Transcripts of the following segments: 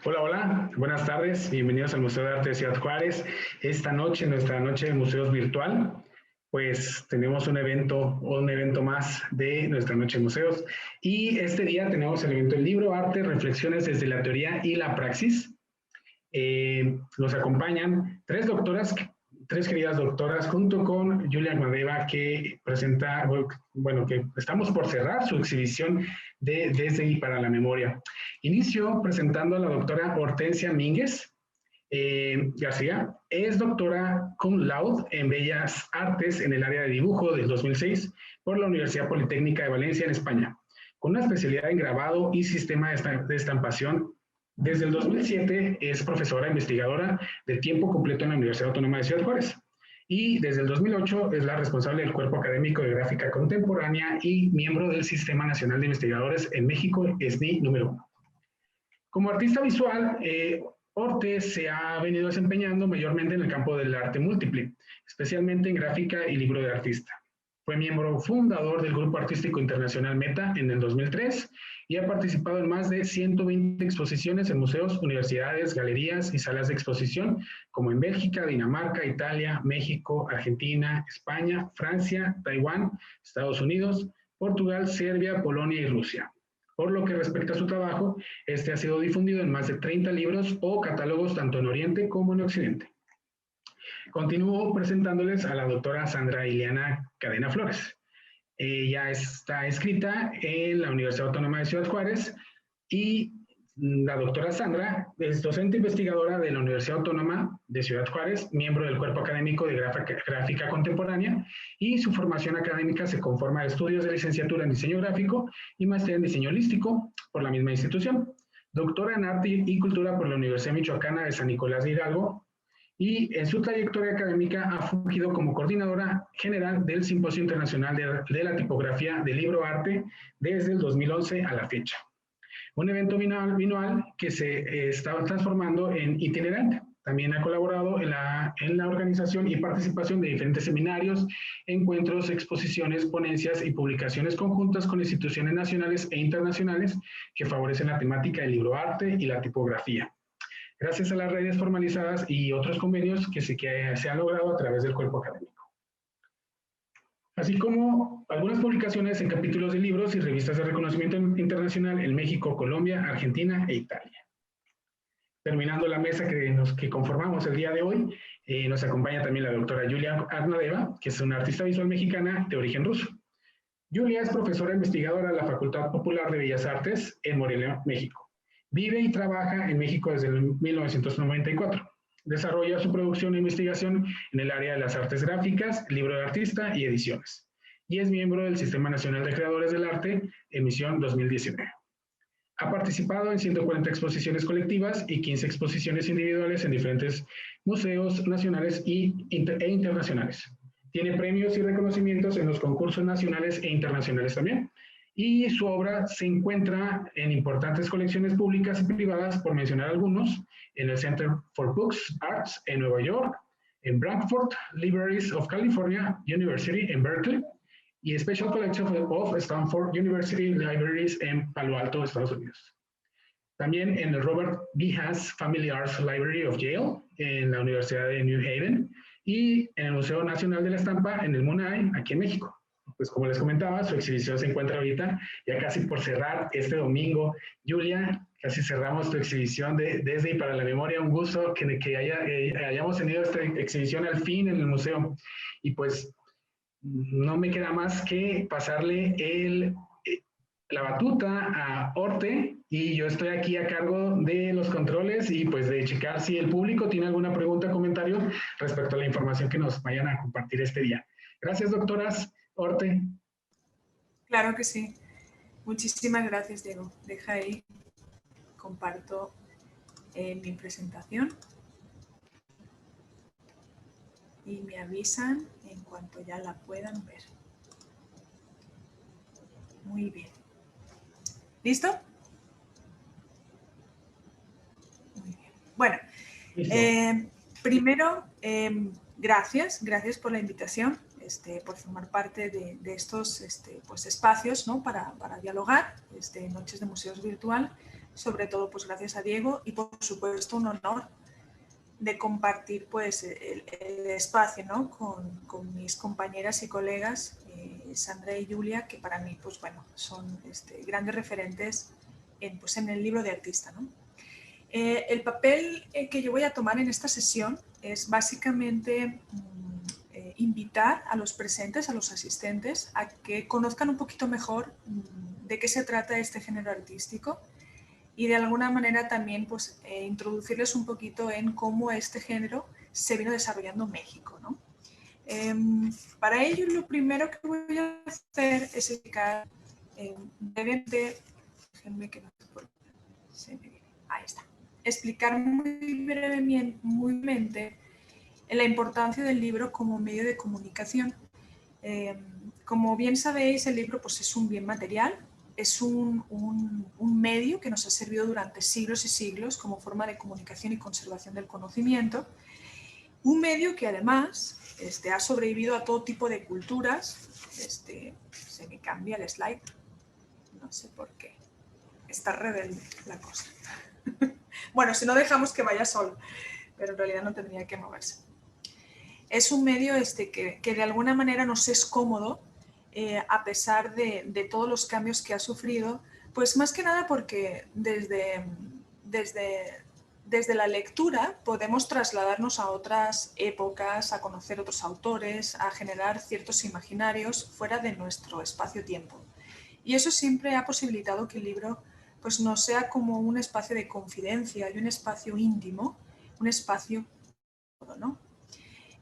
Hola, hola, buenas tardes, bienvenidos al Museo de Arte de Ciudad Juárez. Esta noche, nuestra noche de museos virtual, pues tenemos un evento más de nuestra noche de museos. Y este día tenemos el evento El Libro, Arte, Reflexiones desde la Teoría y la Praxis. Nos acompañan tres queridas doctoras, junto con Julia Agnadeva, que presenta, bueno, que estamos por cerrar su exhibición de Desde y para la Memoria. Inicio presentando a la doctora Hortensia Mínguez García. Es doctora cum laude en Bellas Artes en el área de dibujo del 2006 por la Universidad Politécnica de Valencia en España, con una especialidad en grabado y sistema de estampación. Desde el 2007 es profesora investigadora de tiempo completo en la Universidad Autónoma de Ciudad Juárez. Y desde el 2008 es la responsable del Cuerpo Académico de Gráfica Contemporánea y miembro del Sistema Nacional de Investigadores en México, SNI número 1. Como artista visual, Orte se ha venido desempeñando mayormente en el campo del arte múltiple, especialmente en gráfica y libro de artista. Fue miembro fundador del Grupo Artístico Internacional Meta en el 2003 y ha participado en más de 120 exposiciones en museos, universidades, galerías y salas de exposición, como en Bélgica, Dinamarca, Italia, México, Argentina, España, Francia, Taiwán, Estados Unidos, Portugal, Serbia, Polonia y Rusia. Por lo que respecta a su trabajo, este ha sido difundido en más de 30 libros o catálogos tanto en Oriente como en Occidente. Continúo presentándoles a la doctora Sandra Ileana Cadena Flores. Ella está inscrita en la Universidad Autónoma de Ciudad Juárez y la doctora Sandra es docente investigadora de la Universidad Autónoma de Ciudad Juárez, miembro del Cuerpo Académico de Gráfica Contemporánea, y su formación académica se conforma de estudios de licenciatura en diseño gráfico y maestría en diseño holístico por la misma institución. Doctora en arte y cultura por la Universidad Michoacana de San Nicolás de Hidalgo, y en su trayectoria académica ha fungido como coordinadora general del Simposio Internacional de la Tipografía del Libro Arte desde el 2011 a la fecha. Un evento binual que se está transformando en itinerante. También ha colaborado en la organización y participación de diferentes seminarios, encuentros, exposiciones, ponencias y publicaciones conjuntas con instituciones nacionales e internacionales que favorecen la temática del libro arte y la tipografía, gracias a las redes formalizadas y otros convenios que se han logrado a través del cuerpo académico, así como algunas publicaciones en capítulos de libros y revistas de reconocimiento internacional en México, Colombia, Argentina e Italia. Terminando la mesa que conformamos el día de hoy, nos acompaña también la doctora Julia Agnadeva, que es una artista visual mexicana de origen ruso. Julia es profesora investigadora de la Facultad Popular de Bellas Artes en Morelia, México. Vive y trabaja en México desde 1994. Desarrolla su producción e investigación en el área de las artes gráficas, libro de artista y ediciones. Y es miembro del Sistema Nacional de Creadores del Arte, emisión 2019. Ha participado en 140 exposiciones colectivas y 15 exposiciones individuales en diferentes museos nacionales e internacionales. Tiene premios y reconocimientos en los concursos nacionales e internacionales también. Y su obra se encuentra en importantes colecciones públicas y privadas, por mencionar algunos, en el Center for Books Arts en Nueva York, en Branford Libraries of California University en Berkeley, y Special Collection of Stanford University Libraries en Palo Alto, Estados Unidos. También en el Robert B. Haas Family Arts Library of Yale, en la Universidad de New Haven, y en el Museo Nacional de la Estampa, en el MUNAI, aquí en México. Pues como les comentaba, su exhibición se encuentra ahorita ya casi por cerrar este domingo. Julia, casi cerramos tu exhibición de Desde y para la Memoria. Un gusto que hayamos tenido esta exhibición al fin en el museo. Y pues no me queda más que pasarle la batuta a Orte, y yo estoy aquí a cargo de los controles y pues de checar si el público tiene alguna pregunta o comentario respecto a la información que nos vayan a compartir este día. Gracias, doctoras. Orte. Claro que sí. Muchísimas gracias, Diego. Deja ahí, comparto mi presentación y me avisan en cuanto ya la puedan ver. Muy bien. ¿Listo? Muy bien. Bueno, primero, gracias por la invitación. Por formar parte de estos pues espacios, ¿no? para dialogar, Noches de Museos Virtual. sobre todo pues gracias a Diego, y por supuesto un honor de compartir pues el espacio, ¿no? con mis compañeras y colegas Sandra y Julia, que para mí pues bueno, son grandes referentes pues, en el libro de artista, ¿no? El papel que yo voy a tomar en esta sesión es básicamente invitar a los presentes, a los asistentes, a que conozcan un poquito mejor de qué se trata este género artístico y de alguna manera también pues, introducirles un poquito en cómo este género se vino desarrollando en México, ¿no? Para ello, lo primero que voy a hacer es explicar brevemente, déjenme que no se me viene, ahí está, explicar muy brevemente la importancia del libro como medio de comunicación. Como bien sabéis, el libro pues, es un bien material, es un medio que nos ha servido durante siglos y siglos como forma de comunicación y conservación del conocimiento, un medio que además ha sobrevivido a todo tipo de culturas. Se me cambia el slide, no sé por qué, está rebelde la cosa. Bueno, si no dejamos que vaya solo, pero en realidad no tendría que moverse. Es un medio que de alguna manera nos es cómodo, a pesar de todos los cambios que ha sufrido, pues más que nada porque desde la lectura podemos trasladarnos a otras épocas, a conocer otros autores, a generar ciertos imaginarios fuera de nuestro espacio-tiempo. Y eso siempre ha posibilitado que el libro pues, no sea como un espacio de confidencia y un espacio íntimo, un espacio, ¿no?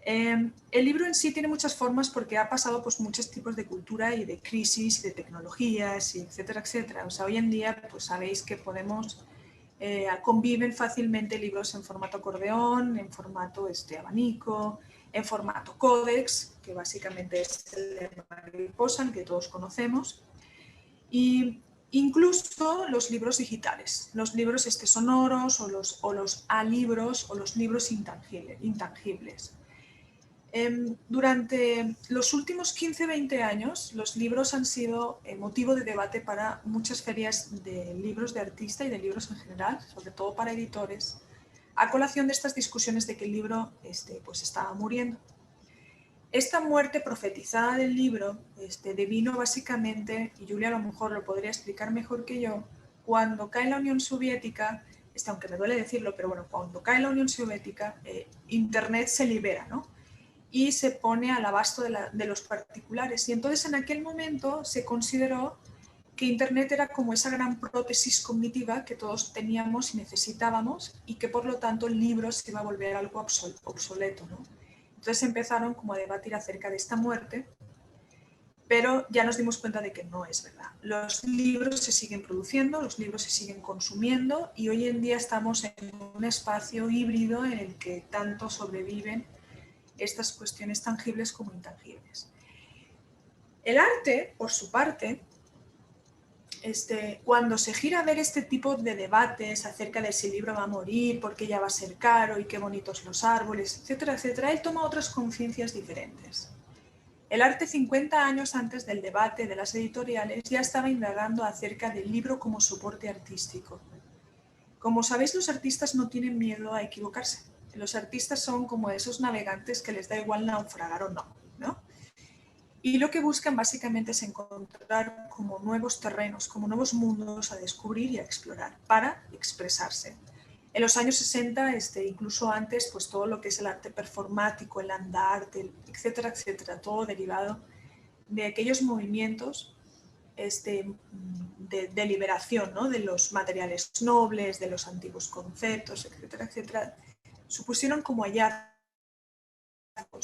El libro en sí tiene muchas formas porque ha pasado pues, muchos tipos de cultura y de crisis y de tecnologías, y etcétera, etcétera. O sea, hoy en día pues, sabéis que conviven fácilmente libros en formato acordeón, en formato abanico, en formato códex, que básicamente es el de mariposa, el que todos conocemos, y incluso los libros digitales, los libros sonoros o los alibros o los libros intangibles. Durante los últimos 15-20 años, los libros han sido motivo de debate para muchas ferias de libros de artista y de libros en general, sobre todo para editores, a colación de estas discusiones de que el libro pues estaba muriendo. Esta muerte profetizada del libro devino básicamente, y Julia a lo mejor lo podría explicar mejor que yo, cuando cae la Unión Soviética, aunque me duele decirlo, pero bueno, cuando cae la Unión Soviética, Internet se libera, ¿no? Y se pone al abasto de los particulares. Y entonces en aquel momento se consideró que Internet era como esa gran prótesis cognitiva que todos teníamos y necesitábamos, y que por lo tanto el libro se iba a volver algo obsoleto, ¿no? Entonces empezaron como a debatir acerca de esta muerte, pero ya nos dimos cuenta de que no es verdad. Los libros se siguen produciendo, los libros se siguen consumiendo, y hoy en día estamos en un espacio híbrido en el que tanto sobreviven estas cuestiones tangibles como intangibles. El arte, por su parte, cuando se gira a ver este tipo de debates acerca de si el libro va a morir, porque ya va a ser caro y qué bonitos los árboles, etcétera, etcétera, él toma otras conciencias diferentes. El arte, 50 años antes del debate de las editoriales, ya estaba indagando acerca del libro como soporte artístico. Como sabéis, los artistas no tienen miedo a equivocarse. Los artistas son como esos navegantes que les da igual naufragar o no, ¿no? Y lo que buscan básicamente es encontrar como nuevos terrenos, como nuevos mundos a descubrir y a explorar para expresarse. En los años 60, incluso antes, pues todo lo que es el arte performático, el land art, etcétera, etcétera, todo derivado de aquellos movimientos de liberación, ¿no? De los materiales nobles, de los antiguos conceptos, etcétera, etcétera, supusieron como hallazgos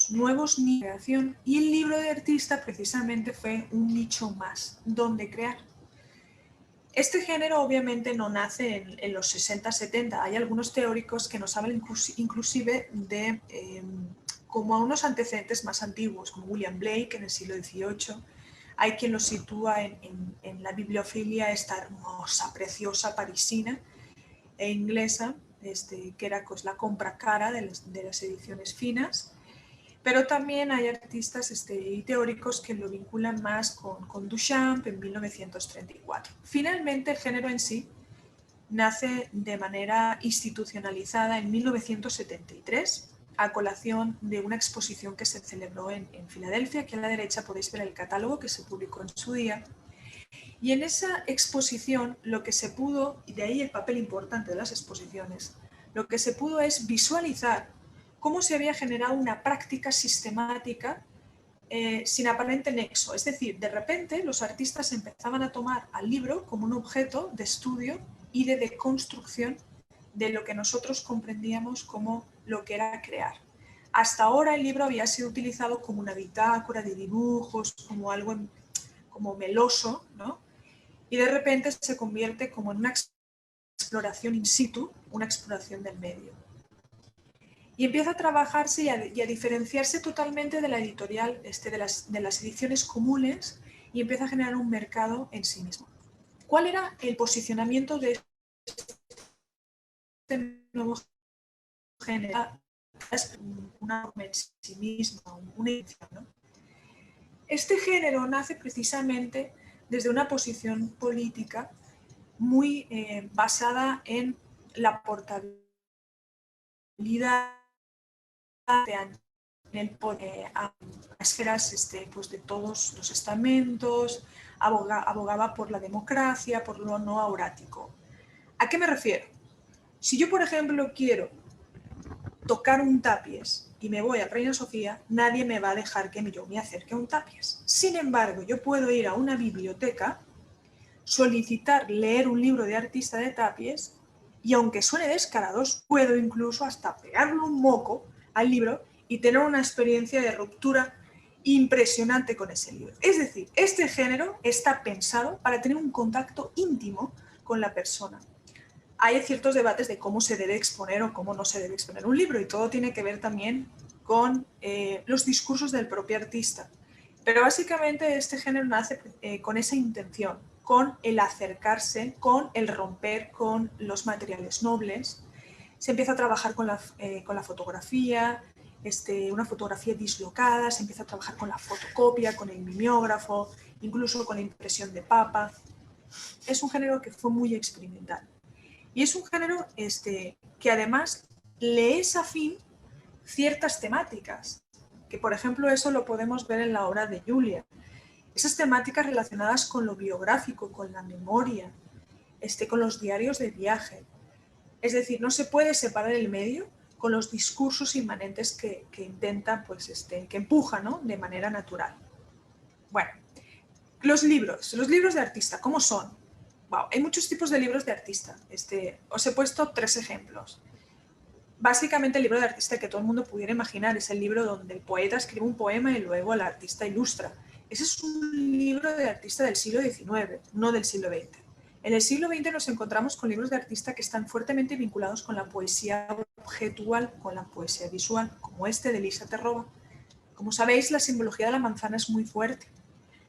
nuevos nichos de creación, y el libro de artista precisamente fue un nicho más donde crear. Este género obviamente no nace en los 60-70, hay algunos teóricos que nos hablan inclusive de como a unos antecedentes más antiguos, como William Blake en el siglo XVIII. Hay quien lo sitúa en la bibliofilia, esta hermosa, preciosa parisina e inglesa, que era pues, la compra cara de las ediciones finas. Pero también hay artistas y teóricos que lo vinculan más con Duchamp en 1934. Finalmente, el género en sí nace de manera institucionalizada en 1973 a colación de una exposición que se celebró en Filadelfia. Aquí a la derecha podéis ver el catálogo que se publicó en su día. Y en esa exposición lo que se pudo, y de ahí el papel importante de las exposiciones, lo que se pudo es visualizar cómo se había generado una práctica sistemática sin aparente nexo. Es decir, de repente los artistas empezaban a tomar al libro como un objeto de estudio y de deconstrucción de lo que nosotros comprendíamos como lo que era crear. Hasta ahora el libro había sido utilizado como una bitácora de dibujos, como algo como meloso, ¿no? Y de repente se convierte como en una exploración in situ, una exploración del medio. Y empieza a trabajarse y a diferenciarse totalmente de la editorial, de las ediciones comunes, y empieza a generar un mercado en sí mismo. ¿Cuál era el posicionamiento de este nuevo género? Es una norma en sí misma, una edición, ¿no? Este género nace precisamente desde una posición política muy basada en la portabilidad en el poder, a esferas pues de todos los estamentos, abogaba por la democracia, por lo no aurático. ¿A qué me refiero? Si yo, por ejemplo, quiero tocar un tapies y me voy a Reina Sofía, nadie me va a dejar que yo me acerque a un tapies. Sin embargo, yo puedo ir a una biblioteca, solicitar leer un libro de artista de tapies y, aunque suene descarado, puedo incluso hasta pegarle un moco al libro y tener una experiencia de ruptura impresionante con ese libro. Es decir, este género está pensado para tener un contacto íntimo con la persona. Hay ciertos debates de cómo se debe exponer o cómo no se debe exponer un libro, y todo tiene que ver también con los discursos del propio artista. Pero básicamente este género nace con esa intención, con el acercarse, con el romper con los materiales nobles. Se empieza a trabajar con la fotografía, una fotografía dislocada, se empieza a trabajar con la fotocopia, con el mimeógrafo, incluso con la impresión de papa. Es un género que fue muy experimental. Y es un género que además le es afín ciertas temáticas, que por ejemplo eso lo podemos ver en la obra de Julia. Esas temáticas relacionadas con lo biográfico, con la memoria, con los diarios de viaje. Es decir, no se puede separar el medio con los discursos inmanentes que intentan, pues, que empujan, ¿no?, de manera natural. Bueno, los libros de artista, ¿cómo son? Wow, hay muchos tipos de libros de artista. Os he puesto 3 ejemplos. Básicamente el libro de artista que todo el mundo pudiera imaginar es el libro donde el poeta escribe un poema y luego el artista ilustra. Ese es un libro de artista del siglo XIX, no del siglo XX. En el siglo XX nos encontramos con libros de artista que están fuertemente vinculados con la poesía objetual, con la poesía visual, como este de Elisa Terroba. Como sabéis, la simbología de la manzana es muy fuerte.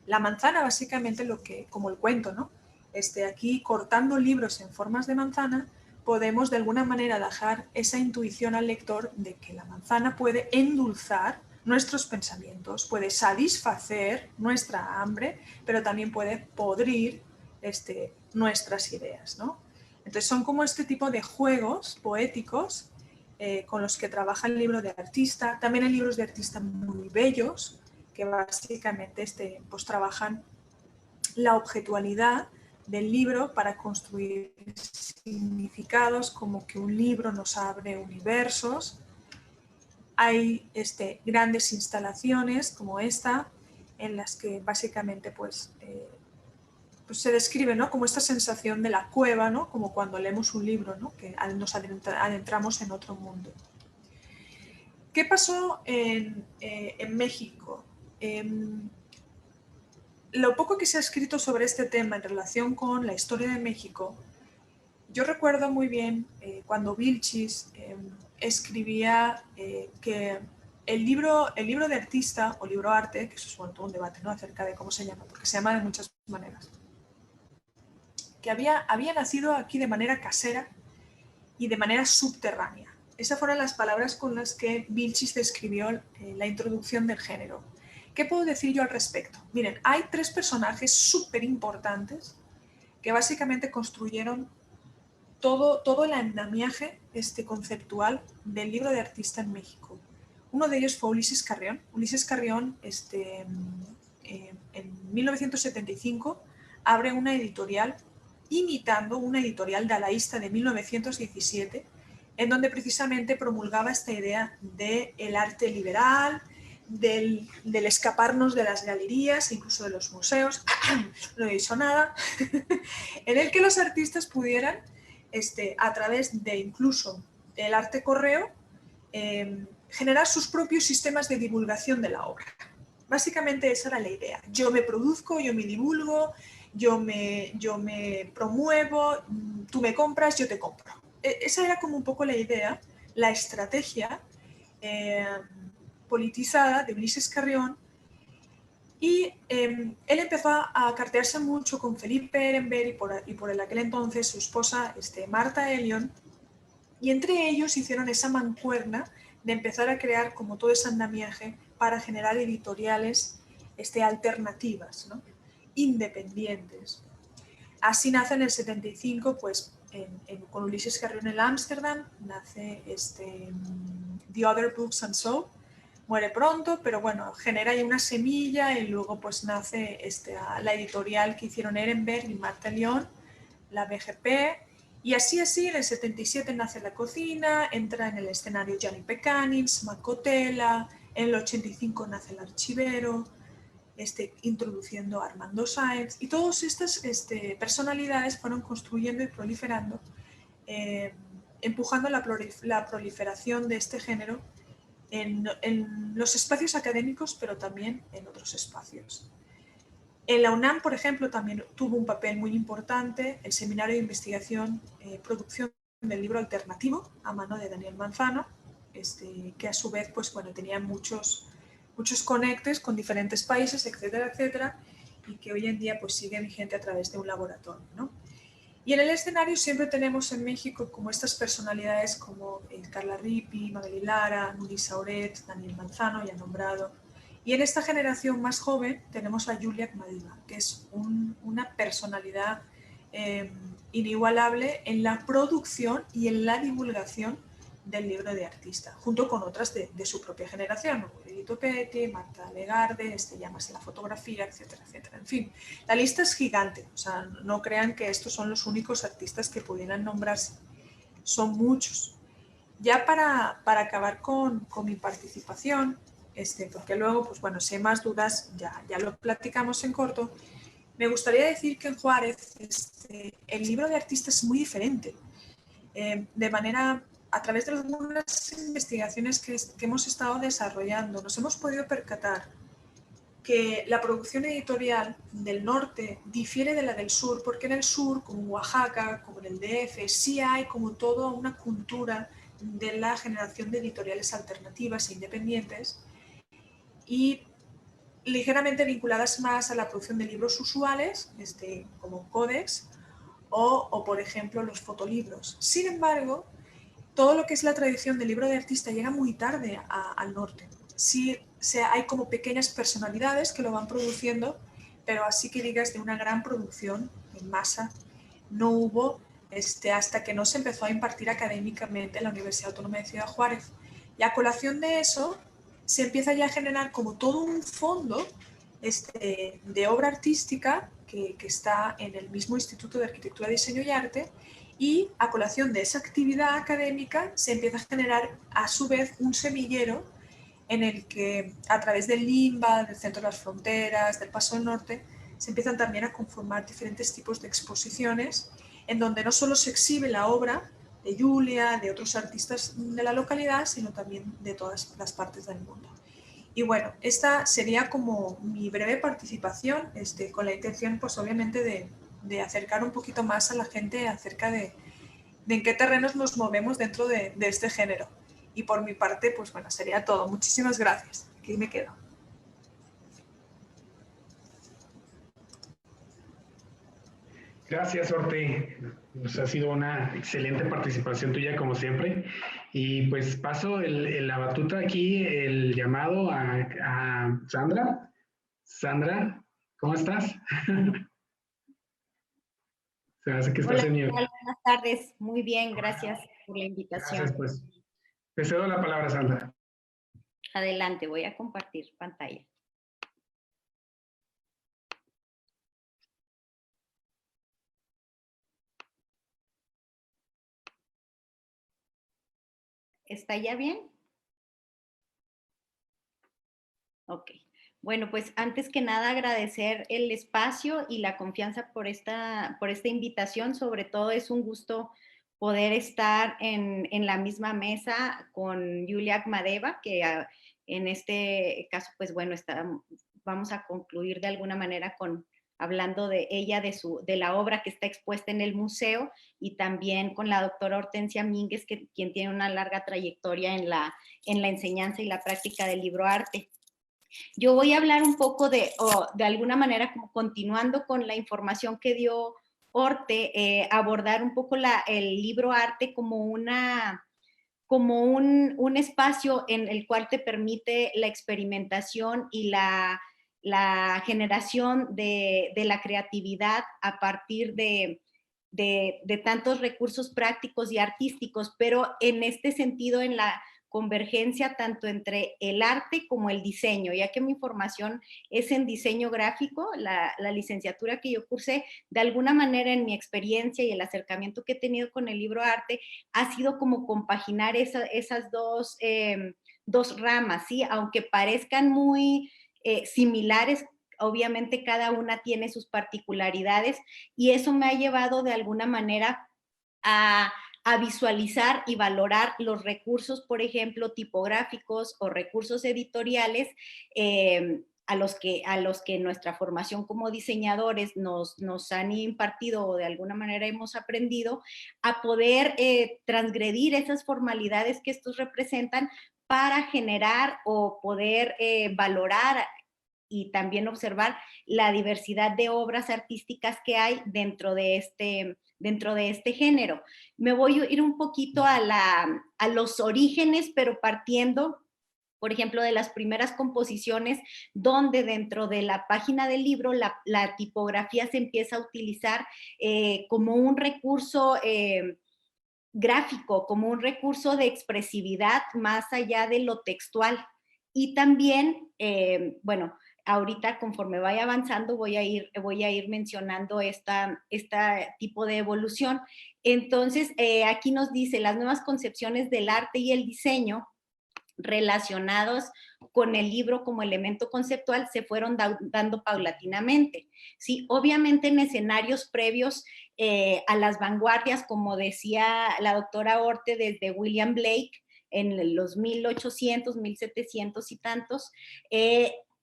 La manzana, básicamente, como el cuento, ¿no? Aquí, cortando libros en formas de manzana, podemos de alguna manera dejar esa intuición al lector de que la manzana puede endulzar nuestros pensamientos, puede satisfacer nuestra hambre, pero también puede podrir nuestras ideas, ¿no? Entonces son como este tipo de juegos poéticos con los que trabaja el libro de artista. También hay libros de artista muy bellos que básicamente pues trabajan la objetualidad del libro para construir significados, como que un libro nos abre universos. Hay grandes instalaciones como esta, en las que básicamente pues se describe, ¿no?, como esta sensación de la cueva, ¿no?, como cuando leemos un libro, ¿no?, que nos adentramos en otro mundo. ¿Qué pasó en México? Lo poco que se ha escrito sobre este tema en relación con la historia de México, yo recuerdo muy bien cuando Vilchis escribía que el libro de artista o libro arte, que eso es todo un debate, ¿no?, acerca de cómo se llama, porque se llama de muchas maneras, que había nacido aquí de manera casera y de manera subterránea. Esas fueron las palabras con las que Vilchis describió la introducción del género. ¿Qué puedo decir yo al respecto? Miren, hay 3 personajes súper importantes que básicamente construyeron todo el andamiaje conceptual del libro de artista en México. Uno de ellos fue Ulises Carrión. Ulises Carrión, en 1975, abre una editorial imitando una editorial dadaísta de 1917, en donde precisamente promulgaba esta idea del arte liberal, del escaparnos de las galerías, incluso de los museos, no he dicho nada, en el que los artistas pudieran, a través de incluso el arte correo, generar sus propios sistemas de divulgación de la obra. Básicamente esa era la idea. Yo me produzco, yo me divulgo, yo me promuevo, tú me compras, yo te compro. Esa era como un poco la idea, la estrategia politizada de Ulises Carrión. Y él empezó a cartearse mucho con Felipe Ehrenberg y por aquel entonces su esposa Marta Elion, y entre ellos hicieron esa mancuerna de empezar a crear como todo ese andamiaje para generar editoriales alternativas, ¿no? Independientes. Así nace en el 75, pues con Ulises Carrión en Ámsterdam, nace The Other Books and So. Muere pronto, pero bueno, genera ahí una semilla y luego pues nace la editorial que hicieron Ehrenberg y Marta Elion, la BGP, y así en el 77 nace La Cocina, entra en el escenario Gianni Pecanins, Macotela, en el 85 nace El Archivero, introduciendo a Armando Sáenz, y todas estas personalidades fueron construyendo y proliferando, empujando la proliferación de este género en los espacios académicos, pero también en otros espacios. En la UNAM, por ejemplo, también tuvo un papel muy importante el Seminario de Investigación, Producción del Libro Alternativo, a mano de Daniel Manzano, que a su vez pues, bueno, tenía muchos conectes con diferentes países, etcétera, etcétera, y que hoy en día pues, sigue vigente a través de un laboratorio, ¿no? Y en el escenario siempre tenemos en México como estas personalidades como Carla Ripi, Magali Lara, Nuri Sauret, Daniel Manzano, ya nombrado. Y en esta generación más joven tenemos a Julia Akhmadiva, que es una personalidad inigualable en la producción y en la divulgación del libro de artista, junto con otras de su propia generación, Edith Petty, Marta Legarde, Llamas en la fotografía, etcétera, etcétera. En fin, la lista es gigante, o sea, no crean que estos son los únicos artistas que pudieran nombrarse, son muchos. Ya para acabar con mi participación, porque luego, pues bueno, si hay más dudas, ya lo platicamos en corto, me gustaría decir que en Juárez el libro de artista es muy diferente. De manera, a través de algunas investigaciones que hemos estado desarrollando, nos hemos podido percatar que la producción editorial del norte difiere de la del sur, porque en el sur, como en Oaxaca, como en el DF, sí hay como toda una cultura de la generación de editoriales alternativas e independientes y ligeramente vinculadas más a la producción de libros usuales, como Codex, o por ejemplo los fotolibros. Sin embargo, todo lo que es la tradición del libro de artista llega muy tarde al norte. Sí, hay como pequeñas personalidades que lo van produciendo, pero así que digas de una gran producción en masa, no hubo hasta que no se empezó a impartir académicamente en la Universidad Autónoma de Ciudad Juárez. Y a colación de eso, se empieza ya a generar como todo un fondo de obra artística que está en el mismo Instituto de Arquitectura, Diseño y Arte, y a colación de esa actividad académica se empieza a generar a su vez un semillero en el que a través del LIMBA, del Centro de las Fronteras, del Paso del Norte, se empiezan también a conformar diferentes tipos de exposiciones en donde no solo se exhibe la obra de Julia, de otros artistas de la localidad, sino también de todas las partes del mundo. Y bueno, esta sería como mi breve participación, con la intención, pues obviamente, de acercar un poquito más a la gente acerca de en qué terrenos nos movemos dentro de este género. Y por mi parte, pues bueno, sería todo. Muchísimas gracias. Aquí me quedo. Gracias, Orte. Pues ha sido una excelente participación tuya, como siempre. Y pues paso la batuta aquí, el llamado a Sandra. Sandra, ¿cómo estás? Se hace que Hola, estás en mute. buenas tardes. Muy bien, gracias por la invitación. Gracias, pues. Te cedo la palabra, Sandra. Adelante, voy a compartir pantalla. ¿Está ya bien? Ok. Bueno, pues antes que nada agradecer el espacio y la confianza por esta invitación. Sobre todo es un gusto poder estar en la misma mesa con Yulia Akhmadeva, que en este caso, pues bueno, vamos a concluir de alguna manera hablando de ella, de la obra que está expuesta en el museo, y también con la doctora Hortensia Mínguez, quien tiene una larga trayectoria en la enseñanza y la práctica del libroarte. Yo voy a hablar un poco de alguna manera, como continuando con la información que dio Orte, abordar un poco el libroarte como un espacio en el cual te permite la experimentación y la generación de la creatividad a partir de tantos recursos prácticos y artísticos, pero en este sentido, en la convergencia tanto entre el arte como el diseño, ya que mi formación es en diseño gráfico. La licenciatura que yo cursé, de alguna manera, en mi experiencia y el acercamiento que he tenido con el libroarte, ha sido como compaginar esas dos ramas, ¿sí? Aunque parezcan muy similares, obviamente cada una tiene sus particularidades, y eso me ha llevado de alguna manera a visualizar y valorar los recursos, por ejemplo, tipográficos o recursos editoriales, a los que nuestra formación como diseñadores nos han impartido, o de alguna manera hemos aprendido a poder transgredir esas formalidades que estos representan para generar o poder valorar y también observar la diversidad de obras artísticas que hay dentro de este género. Me voy a ir un poquito a los orígenes, pero partiendo, por ejemplo, de las primeras composiciones, donde dentro de la página del libro la tipografía se empieza a utilizar como un recurso gráfico, como un recurso de expresividad más allá de lo textual. Y también, bueno, ahorita conforme vaya avanzando voy a ir mencionando este tipo de evolución. Entonces, aquí nos dice: las nuevas concepciones del arte y el diseño relacionados con el libro como elemento conceptual se fueron dando paulatinamente, ¿sí? Obviamente en escenarios previos a las vanguardias, como decía la doctora Orte, desde William Blake en los 1800, 1700 y tantos,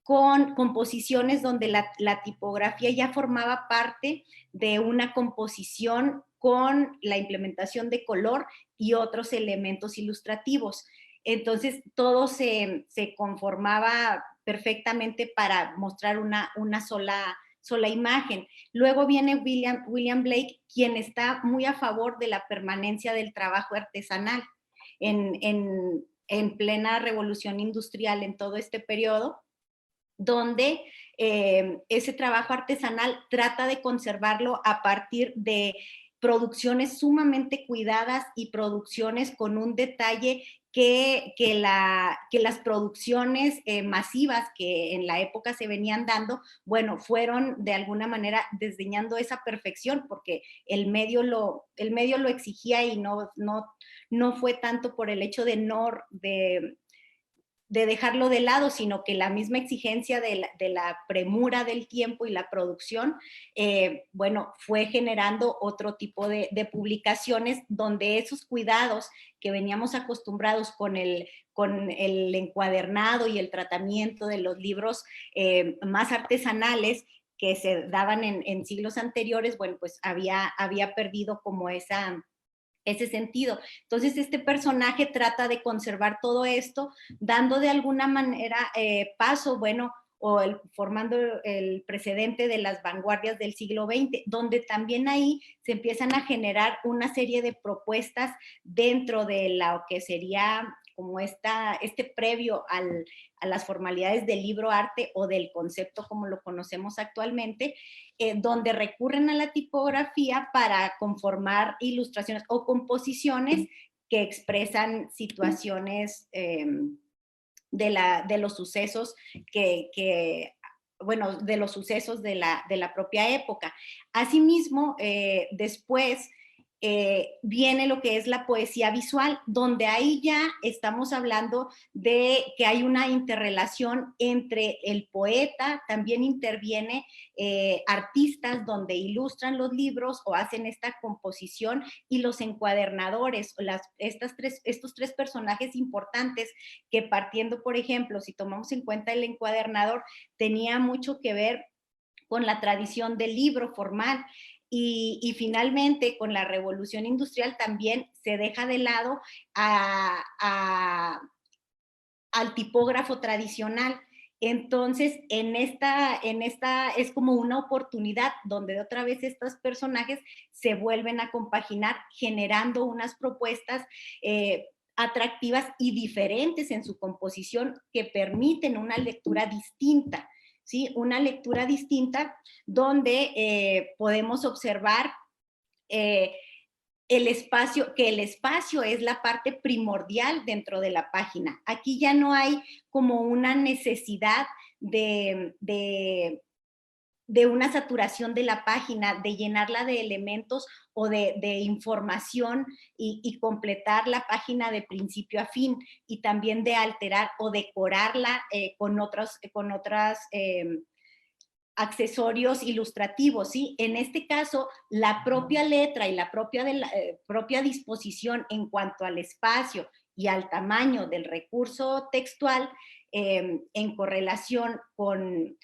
con composiciones donde la tipografía ya formaba parte de una composición con la implementación de color y otros elementos ilustrativos. Entonces, todo se conformaba perfectamente para mostrar una sola imagen. Luego viene William Blake, quien está muy a favor de la permanencia del trabajo artesanal en plena revolución industrial, en todo este periodo, donde ese trabajo artesanal trata de conservarlo a partir de producciones sumamente cuidadas y producciones con un detalle que las producciones masivas que en la época se venían dando, bueno, fueron de alguna manera desdeñando esa perfección, porque el medio lo exigía, y no fue tanto por el hecho de dejarlo de lado, sino que la misma exigencia de la premura del tiempo y la producción, bueno, fue generando otro tipo de publicaciones donde esos cuidados que veníamos acostumbrados con el encuadernado y el tratamiento de los libros más artesanales que se daban en siglos anteriores, bueno, pues había perdido como ese sentido. Entonces, este personaje trata de conservar todo esto, dando de alguna manera paso, bueno, formando el precedente de las vanguardias del siglo XX, donde también ahí se empiezan a generar una serie de propuestas dentro de lo que sería como este previo a las formalidades del libro arte o del concepto como lo conocemos actualmente, donde recurren a la tipografía para conformar ilustraciones o composiciones que expresan situaciones de los sucesos bueno, de los sucesos de la propia época. Asimismo, después viene lo que es la poesía visual, donde ahí ya estamos hablando de que hay una interrelación entre el poeta, también interviene artistas donde ilustran los libros o hacen esta composición, y los encuadernadores, estos tres personajes importantes que, partiendo, por ejemplo, si tomamos en cuenta el encuadernador, tenía mucho que ver con la tradición del libro formal. Y finalmente, con la revolución industrial también se deja de lado al tipógrafo tradicional. Entonces, en esta es como una oportunidad donde otra vez estos personajes se vuelven a compaginar, generando unas propuestas atractivas y diferentes en su composición, que permiten una lectura distinta. ¿Sí? Una lectura distinta donde podemos observar el espacio es la parte primordial dentro de la página. Aquí ya no hay como una necesidad de una saturación de la página, de llenarla de elementos o de información y completar la página de principio a fin, y también de alterar o decorarla con otros accesorios ilustrativos, ¿sí? En este caso, la propia letra y la propia disposición en cuanto al espacio y al tamaño del recurso textual, en correlación con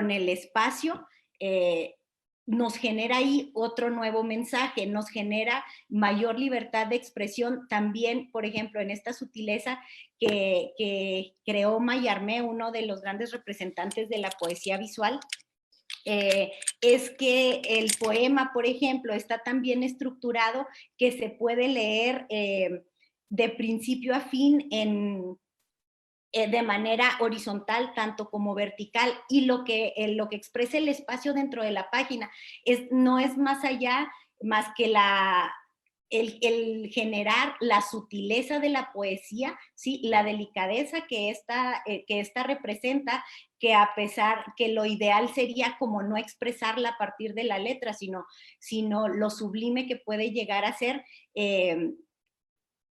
el espacio, nos genera ahí otro nuevo mensaje, nos genera mayor libertad de expresión. También, por ejemplo, en esta sutileza que creó Mallarmé, uno de los grandes representantes de la poesía visual, es que el poema, por ejemplo, está tan bien estructurado que se puede leer de principio a fin de manera horizontal, tanto como vertical, y lo que expresa el espacio dentro de la página no es más allá, más que el generar la sutileza de la poesía, ¿sí? La delicadeza que esta representa, que a pesar que lo ideal sería como no expresarla a partir de la letra, sino lo sublime que puede llegar a ser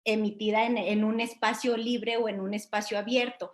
emitida en un espacio libre o en un espacio abierto.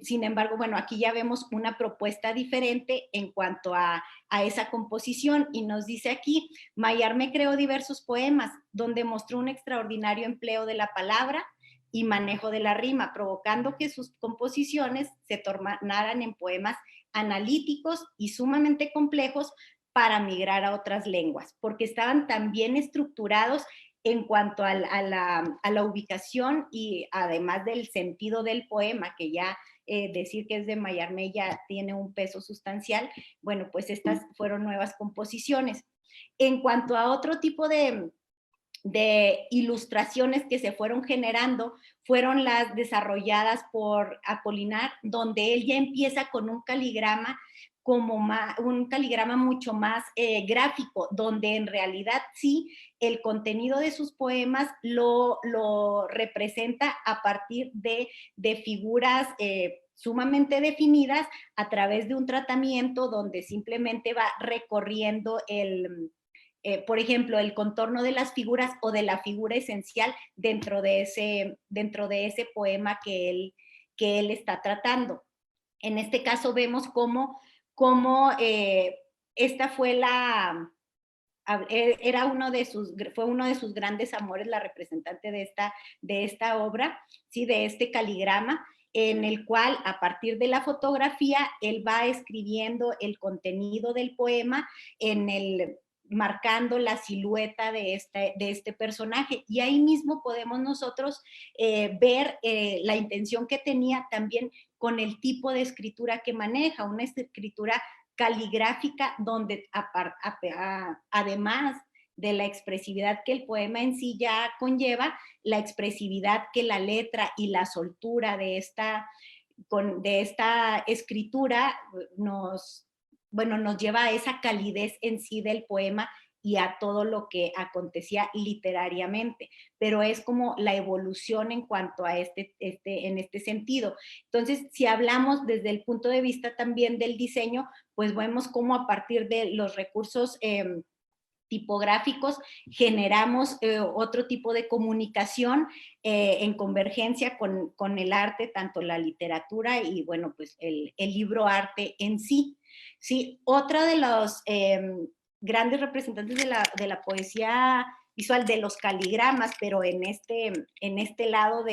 Sin embargo, bueno, aquí ya vemos una propuesta diferente en cuanto a esa composición, y nos dice aquí: Mallarmé creó diversos poemas donde mostró un extraordinario empleo de la palabra y manejo de la rima, provocando que sus composiciones se tornaran en poemas analíticos y sumamente complejos para migrar a otras lenguas, porque estaban tan bien estructurados en cuanto a la ubicación, y además del sentido del poema, que ya decir que es de Mallarmé ya tiene un peso sustancial. Bueno, pues estas fueron nuevas composiciones. En cuanto a otro tipo de ilustraciones que se fueron generando, fueron las desarrolladas por Apolinar, donde él ya empieza con un caligrama mucho más gráfico, donde en realidad sí, el contenido de sus poemas lo representa a partir de figuras sumamente definidas, a través de un tratamiento donde simplemente va recorriendo por ejemplo, el contorno de las figuras o de la figura esencial dentro de ese poema que él está tratando. En este caso vemos cómo esta fue fue uno de sus grandes amores, la representante de esta obra, ¿sí? De este caligrama, en el cual, a partir de la fotografía, él va escribiendo el contenido del poema marcando la silueta de este personaje. Y ahí mismo podemos nosotros ver la intención que tenía también con el tipo de escritura que maneja, una escritura caligráfica donde además de la expresividad que el poema en sí ya conlleva, la expresividad que la letra y la soltura de esta escritura nos lleva a esa calidez en sí del poema y a todo lo que acontecía literariamente, pero es como la evolución en cuanto a en este sentido. Entonces, si hablamos desde el punto de vista también del diseño, pues vemos cómo a partir de los recursos tipográficos generamos otro tipo de comunicación en convergencia con el arte, tanto la literatura y, bueno, pues el libro arte en sí. ¿Sí? Otra de los grandes representantes de la poesía visual, de los caligramas, pero en este lado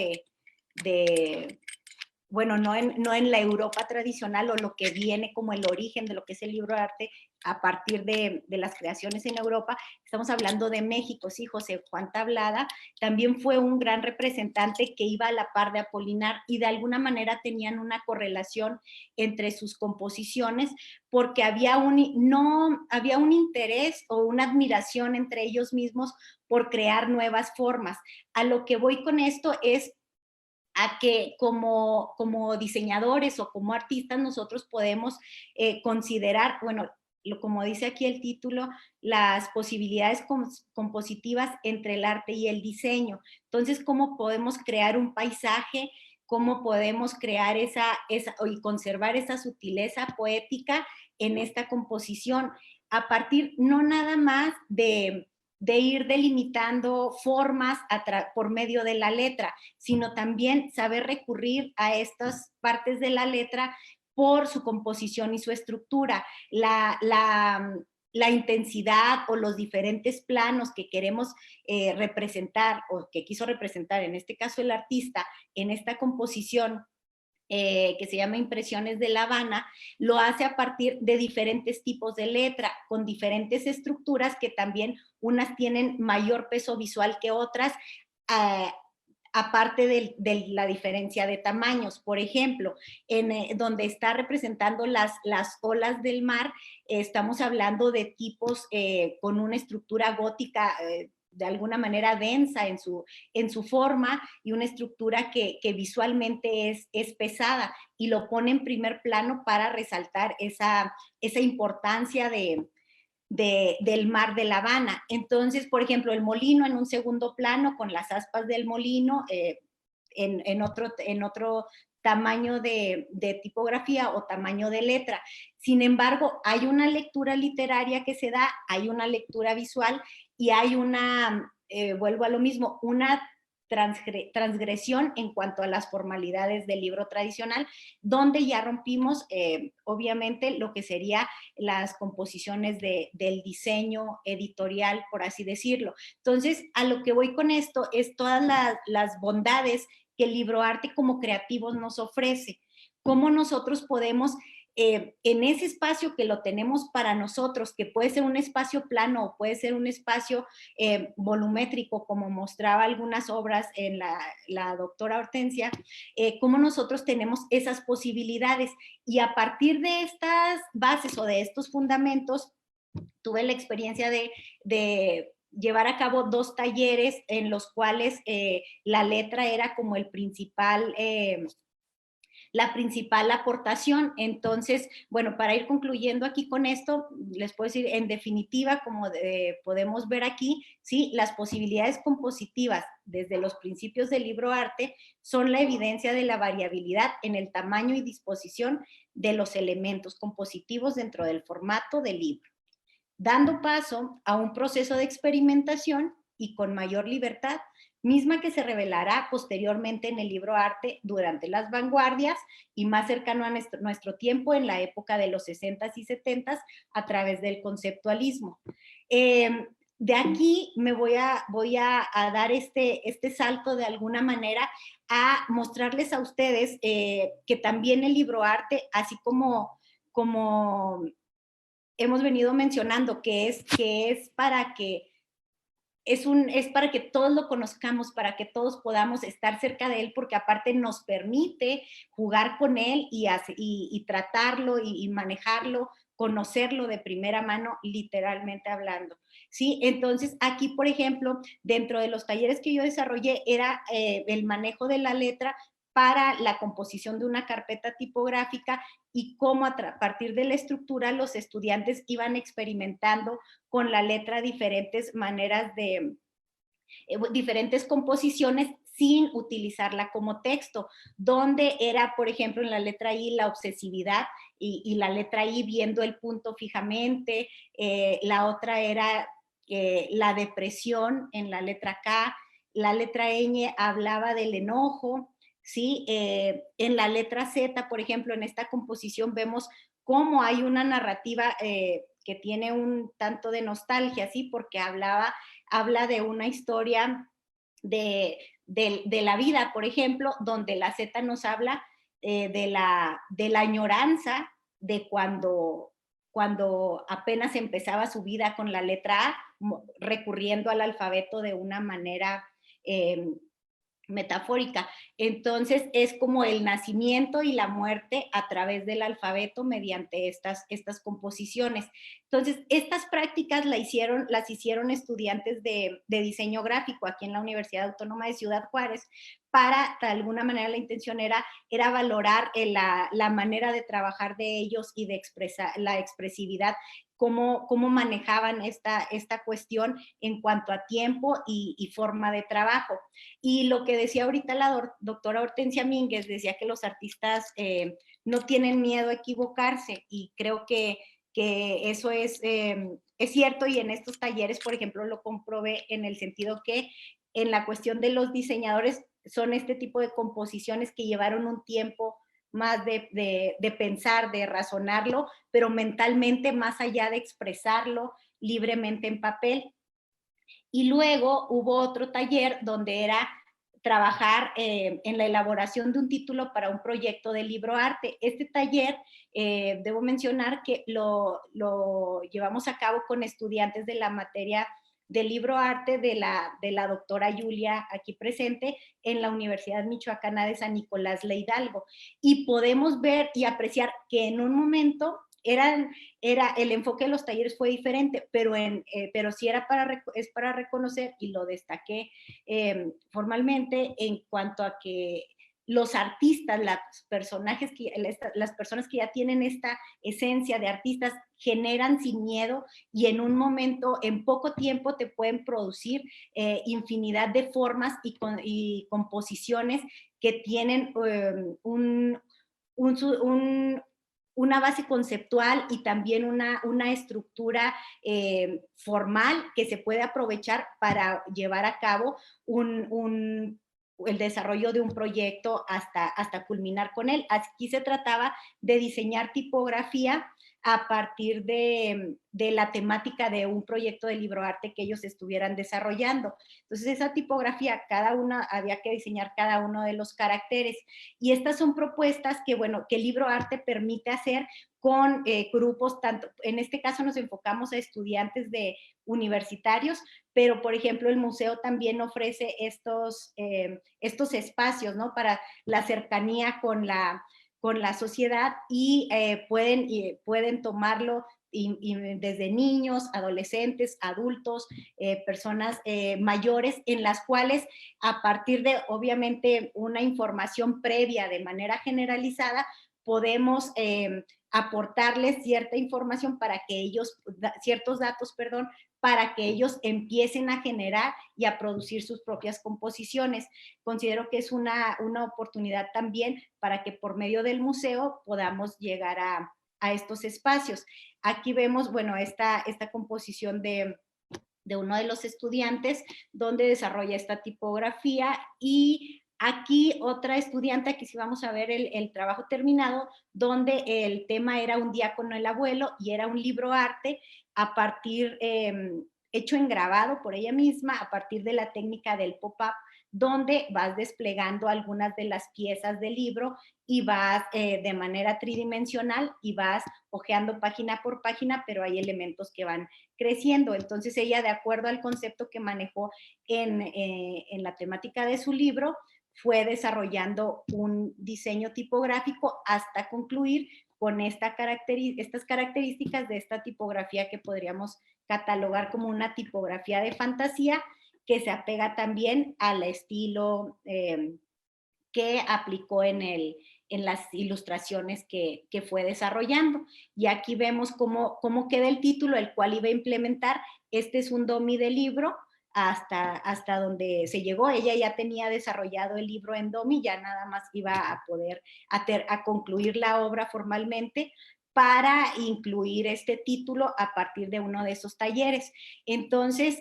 bueno, no en la Europa tradicional o lo que viene como el origen de lo que es el libro de arte a partir de las creaciones en Europa. Estamos hablando de México, sí, José Juan Tablada también fue un gran representante que iba a la par de Apolinar y de alguna manera tenían una correlación entre sus composiciones porque había un interés o una admiración entre ellos mismos por crear nuevas formas. A lo que voy con esto es a que como diseñadores o como artistas nosotros podemos considerar, bueno, como dice aquí el título, las posibilidades compositivas entre el arte y el diseño. Entonces, ¿cómo podemos crear un paisaje? ¿Cómo podemos crear y conservar esa sutileza poética en esta composición? A partir no nada más de ir delimitando formas por medio de la letra, sino también saber recurrir a estas partes de la letra por su composición y su estructura, la intensidad o los diferentes planos que queremos representar o que quiso representar, en este caso el artista, en esta composición que se llama Impresiones de La Habana, lo hace a partir de diferentes tipos de letra, con diferentes estructuras que también unas tienen mayor peso visual que otras, aparte de la diferencia de tamaños. Por ejemplo, donde está representando las olas del mar, estamos hablando de tipos con una estructura gótica de alguna manera densa en su forma y una estructura que visualmente es pesada y lo pone en primer plano para resaltar esa importancia del mar de La Habana. Entonces, por ejemplo, el molino en un segundo plano con las aspas del molino en otro tamaño de tipografía o tamaño de letra. Sin embargo, hay una lectura literaria que se da, hay una lectura visual y hay vuelvo a lo mismo, una transgresión en cuanto a las formalidades del libro tradicional, donde ya rompimos, obviamente, lo que sería las composiciones del diseño editorial, por así decirlo. Entonces, a lo que voy con esto es todas las bondades que el libroarte como creativos nos ofrece. Cómo nosotros podemos en ese espacio que lo tenemos para nosotros, que puede ser un espacio plano o puede ser un espacio volumétrico, como mostraba algunas obras en la doctora Hortensia, cómo nosotros tenemos esas posibilidades. Y a partir de estas bases o de estos fundamentos, tuve la experiencia de llevar a cabo 2 talleres en los cuales la letra era como la principal aportación. Entonces, bueno, para ir concluyendo aquí con esto, les puedo decir, en definitiva, como podemos ver aquí, ¿sí? Las posibilidades compositivas desde los principios del libroarte son la evidencia de la variabilidad en el tamaño y disposición de los elementos compositivos dentro del formato del libro, dando paso a un proceso de experimentación y con mayor libertad, misma que se revelará posteriormente en el libroarte durante las vanguardias y más cercano a nuestro tiempo en la época de los 60s y 70s a través del conceptualismo. De aquí me voy a dar este salto de alguna manera a mostrarles a ustedes que también el libroarte, así como hemos venido mencionando, que es para que es para que todos lo conozcamos, para que todos podamos estar cerca de él, porque aparte nos permite jugar con él y tratarlo y manejarlo conocerlo de primera mano, literalmente hablando, ¿sí? Entonces, aquí, por ejemplo, dentro de los talleres que yo desarrollé era el manejo de la letra para la composición de una carpeta tipográfica y cómo a partir de la estructura los estudiantes iban experimentando con la letra diferentes maneras de, diferentes composiciones sin utilizarla como texto, donde era, por ejemplo, en la letra I la obsesividad y la letra I viendo el punto fijamente, la otra era la depresión en la letra K, la letra ñ hablaba del enojo, ¿sí? En la letra Z, por ejemplo, en esta composición vemos cómo hay una narrativa que tiene un tanto de nostalgia, ¿sí? Porque habla de una historia de la vida, por ejemplo, donde la Z nos habla de la añoranza de cuando apenas empezaba su vida con la letra A, recurriendo al alfabeto de una manera metafórica. Entonces es como el nacimiento y la muerte a través del alfabeto mediante estas composiciones. Entonces estas prácticas las hicieron estudiantes de diseño gráfico aquí en la Universidad Autónoma de Ciudad Juárez para, de alguna manera, la intención era valorar la manera de trabajar de ellos y de expresar la expresividad, cómo manejaban esta cuestión en cuanto a tiempo y forma de trabajo. Y lo que decía ahorita la doctora Hortensia Mínguez, decía que los artistas no tienen miedo a equivocarse, y creo que eso es cierto, y en estos talleres, por ejemplo, lo comprobé en el sentido que en la cuestión de los diseñadores son este tipo de composiciones que llevaron un tiempo más de pensar, de razonarlo, pero mentalmente más allá de expresarlo libremente en papel. Y luego hubo otro taller donde era trabajar en la elaboración de un título para un proyecto de libro arte. Este taller, debo mencionar que lo llevamos a cabo con estudiantes de la materia de libro arte de la doctora Julia, aquí presente, en la Universidad Michoacana de San Nicolás de Hidalgo. Y podemos ver y apreciar que en un momento el enfoque de los talleres fue diferente, pero sí es para reconocer, y lo destaqué formalmente, en cuanto a que los artistas, las personas que ya tienen esta esencia de artistas, generan sin miedo y en un momento, en poco tiempo, te pueden producir infinidad de formas y composiciones que tienen una base conceptual y también una estructura formal que se puede aprovechar para llevar a cabo el desarrollo de un proyecto hasta culminar con él. Aquí se trataba de diseñar tipografía a partir de la temática de un proyecto de libroarte que ellos estuvieran desarrollando. Entonces esa tipografía, había que diseñar cada uno de los caracteres, y estas son propuestas que el libroarte permite hacer con grupos, tanto, en este caso nos enfocamos a estudiantes universitarios, pero por ejemplo el museo también ofrece estos espacios, ¿no? Para la cercanía con la sociedad, y pueden tomarlo desde niños, adolescentes, adultos, personas mayores, en las cuales a partir de obviamente una información previa de manera generalizada podemos aportarles cierta información para que ellos, ciertos datos, perdón, para que ellos empiecen a generar y a producir sus propias composiciones. Considero que es una oportunidad también para que por medio del museo podamos llegar a estos espacios. Aquí vemos, esta composición de uno de los estudiantes donde desarrolla esta tipografía, y aquí otra estudiante, aquí sí vamos a ver el trabajo terminado, donde el tema era un día con el abuelo y era un libro arte a partir, hecho en grabado por ella misma, a partir de la técnica del pop-up, donde vas desplegando algunas de las piezas del libro y vas de manera tridimensional y vas hojeando página por página, pero hay elementos que van creciendo. Entonces ella, de acuerdo al concepto que manejó en la temática de su libro, fue desarrollando un diseño tipográfico hasta concluir con estas características de esta tipografía que podríamos catalogar como una tipografía de fantasía, que se apega también al estilo que aplicó en las ilustraciones que fue desarrollando. Y aquí vemos cómo queda el título, el cual iba a implementar. Este es un dummy de libro hasta donde se llegó. Ella ya tenía desarrollado el libro en dummy, ya nada más iba a poder a concluir la obra formalmente para incluir este título a partir de uno de esos talleres. Entonces,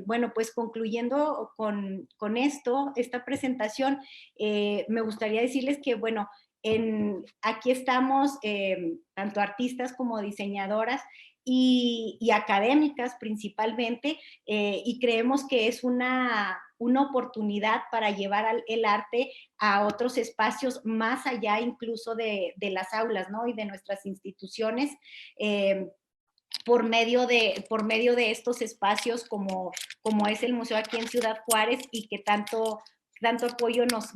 bueno, pues concluyendo con esta presentación, me gustaría decirles que, bueno, aquí estamos tanto artistas como diseñadoras y académicas principalmente, y creemos que es una oportunidad para llevar el arte a otros espacios más allá incluso de las aulas, ¿no? Y de nuestras instituciones, por medio de estos espacios como es el museo aquí en Ciudad Juárez, y que tanto apoyo nos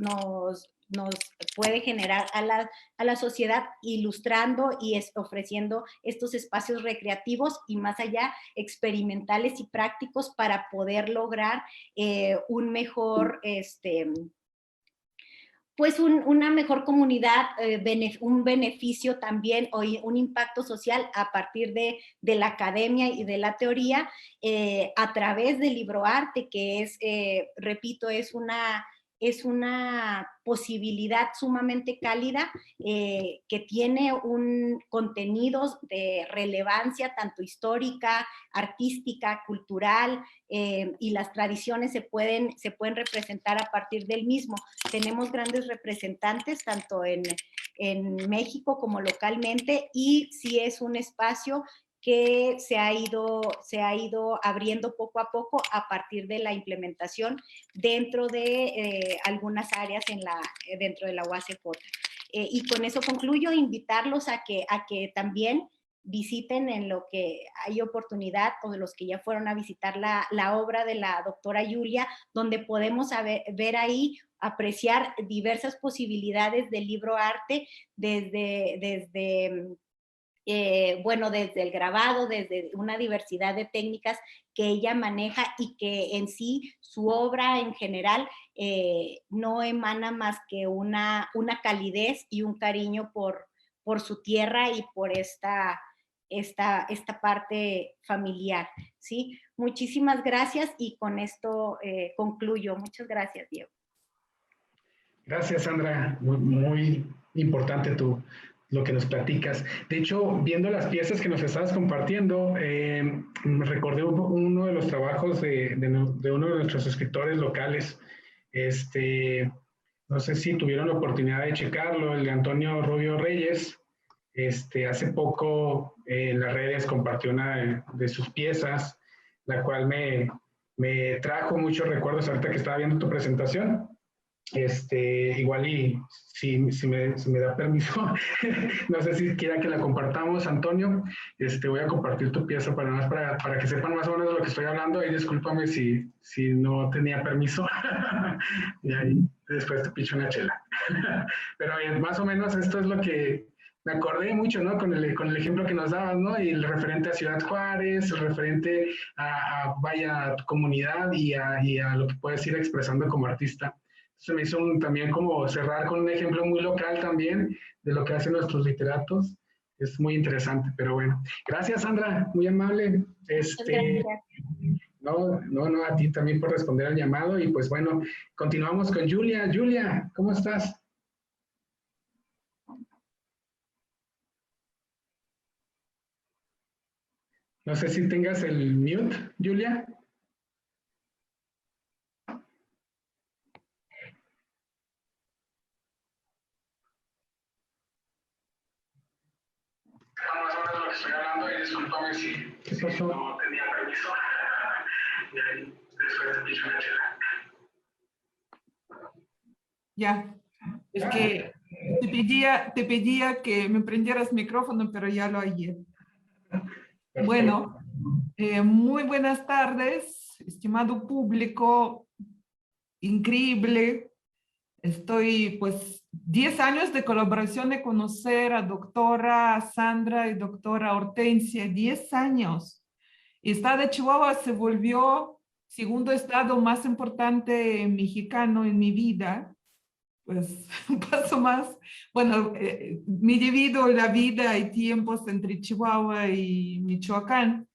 puede generar a la sociedad, ilustrando y ofreciendo estos espacios recreativos y más allá experimentales y prácticos para poder lograr un mejor, pues una mejor comunidad, un beneficio también o un impacto social a partir de la academia y de la teoría, a través del libroarte, que es, repito, es una posibilidad sumamente cálida, que tiene contenidos de relevancia tanto histórica, artística, cultural, y las tradiciones se pueden representar a partir del mismo. Tenemos grandes representantes tanto en México como localmente, y sí es un espacio que se ha ido abriendo poco a poco a partir de la implementación dentro de algunas áreas dentro de la UACJ. Y con eso concluyo, invitarlos a que también visiten, en lo que hay oportunidad, o de los que ya fueron a visitar la obra de la doctora Julia, donde podemos ver ahí, apreciar diversas posibilidades del libroarte, bueno, desde el grabado, desde una diversidad de técnicas que ella maneja, y que en sí su obra en general no emana más que una calidez y un cariño por su tierra y por esta parte familiar, ¿sí? Muchísimas gracias, y con esto concluyo. Muchas gracias, Diego. Gracias, Sandra. Muy importante lo que nos platicas. De hecho, viendo las piezas que nos estabas compartiendo, recordé uno de los trabajos de uno de nuestros escritores locales. No sé si tuvieron la oportunidad de checarlo, el de Antonio Rubio Reyes. Hace poco en las redes compartió una de sus piezas, la cual me trajo muchos recuerdos ahorita que estaba viendo tu presentación. Igual y si me da permiso, no sé si quiera que la compartamos, Antonio. Voy a compartir tu pieza para que sepan más o menos de lo que estoy hablando, y discúlpame si no tenía permiso. Y ahí después te picho una chela. Pero bien, más o menos esto es lo que me acordé mucho, ¿no? Con el ejemplo que nos dabas, ¿no? Y el referente a Ciudad Juárez, el referente a tu comunidad y a lo que puedes ir expresando como artista. Se me hizo también como cerrar con un ejemplo muy local también de lo que hacen nuestros literatos. Es muy interesante, pero bueno. Gracias, Sandra, muy amable. Gracias. No, a ti también por responder al llamado. Y pues bueno, continuamos con Julia. Julia, ¿cómo estás? No sé si tengas el mute, Julia. Más o menos lo que estoy hablando, y discúlpame si no tenía permiso. Y ahí después te picho una chela. Ya, es que te pedía que me prendieras micrófono, pero ya lo hallé. Bueno, muy buenas tardes, estimado público, increíble. Estoy pues 10 años de colaboración, de conocer a doctora Sandra y doctora Hortensia, 10 años. El estado de Chihuahua se volvió segundo estado más importante mexicano en mi vida. Pues paso más, bueno, me divido la vida y tiempos entre Chihuahua y Michoacán.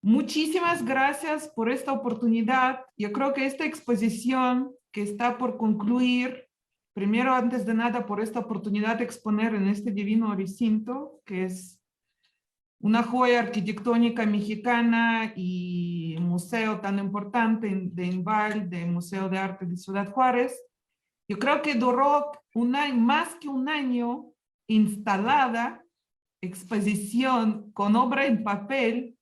Muchísimas gracias por esta oportunidad. Yo creo que esta exposición que está por concluir, primero, antes de nada, por esta oportunidad de exponer en este divino recinto, que es una joya arquitectónica mexicana y museo tan importante de INVAL, del Museo de Arte de Ciudad Juárez. Yo creo que duró más que un año instalada exposición con obra en papel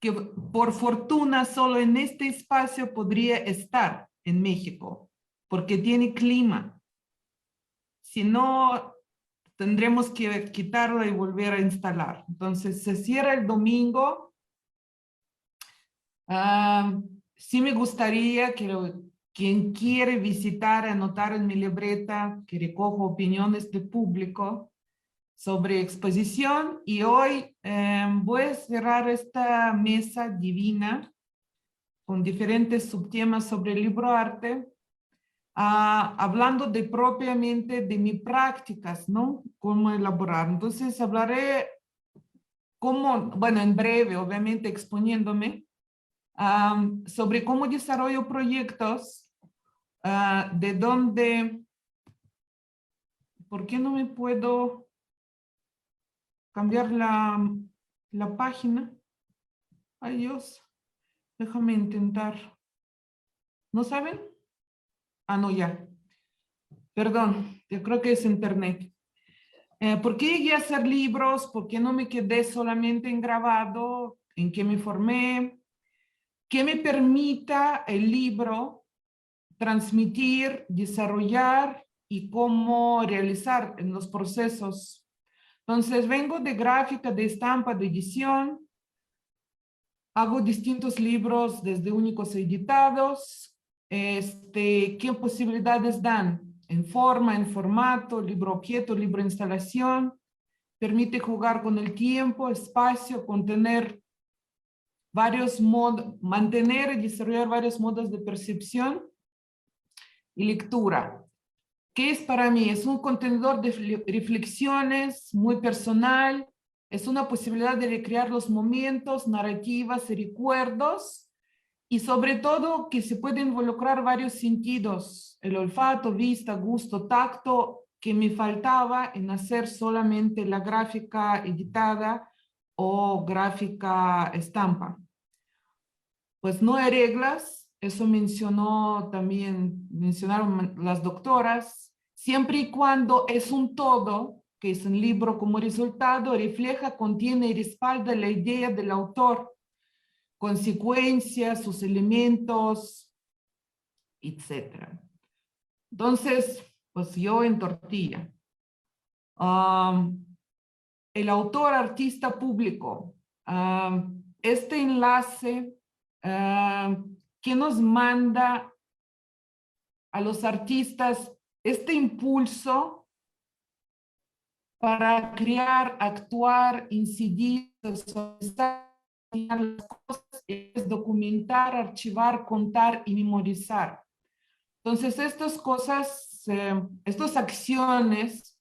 que por fortuna solo en este espacio podría estar en México, porque tiene clima. Si no, tendremos que quitarla y volver a instalar. Entonces, se cierra el domingo. Sí me gustaría que quien quiere visitar, anotar en mi libreta, que recojo opiniones del público sobre exposición. Y hoy voy a cerrar esta mesa divina con diferentes subtemas sobre el libro arte, hablando propiamente de mis prácticas, ¿no? Cómo elaborar. Entonces hablaré bueno, en breve, obviamente exponiéndome, sobre cómo desarrollo proyectos, de dónde, ¿por qué no me puedo cambiar la página? Ay Dios, déjame intentar. ¿No saben? No, ya. Perdón, yo creo que es internet. ¿Por qué llegué a hacer libros? ¿Por qué no me quedé solamente en grabado? ¿En qué me formé? ¿Qué me permita el libro transmitir, desarrollar y cómo realizar en los procesos? Entonces, vengo de gráfica, de estampa, de edición. Hago distintos libros desde únicos a editados. ¿Qué posibilidades dan? En forma, en formato, libro objeto, libro instalación. Permite jugar con el tiempo, espacio, contener varios modos, mantener y desarrollar varios modos de percepción y lectura. ¿Qué es para mí? Es un contenedor de reflexiones muy personal, es una posibilidad de recrear los momentos, narrativas y recuerdos, y sobre todo que se pueden involucrar varios sentidos, el olfato, vista, gusto, tacto, que me faltaba en hacer solamente la gráfica editada o gráfica estampa. Pues no hay reglas, eso mencionaron las doctoras, siempre y cuando es un todo, que es un libro como resultado, refleja, contiene y respalda la idea del autor, consecuencias, sus elementos, etc. Entonces, pues yo en tortilla. El autor, artista público. Este enlace que nos manda a los artistas este impulso para crear, actuar, incidir, socializar las cosas, es documentar, archivar, contar y memorizar. Entonces, estas cosas, estas acciones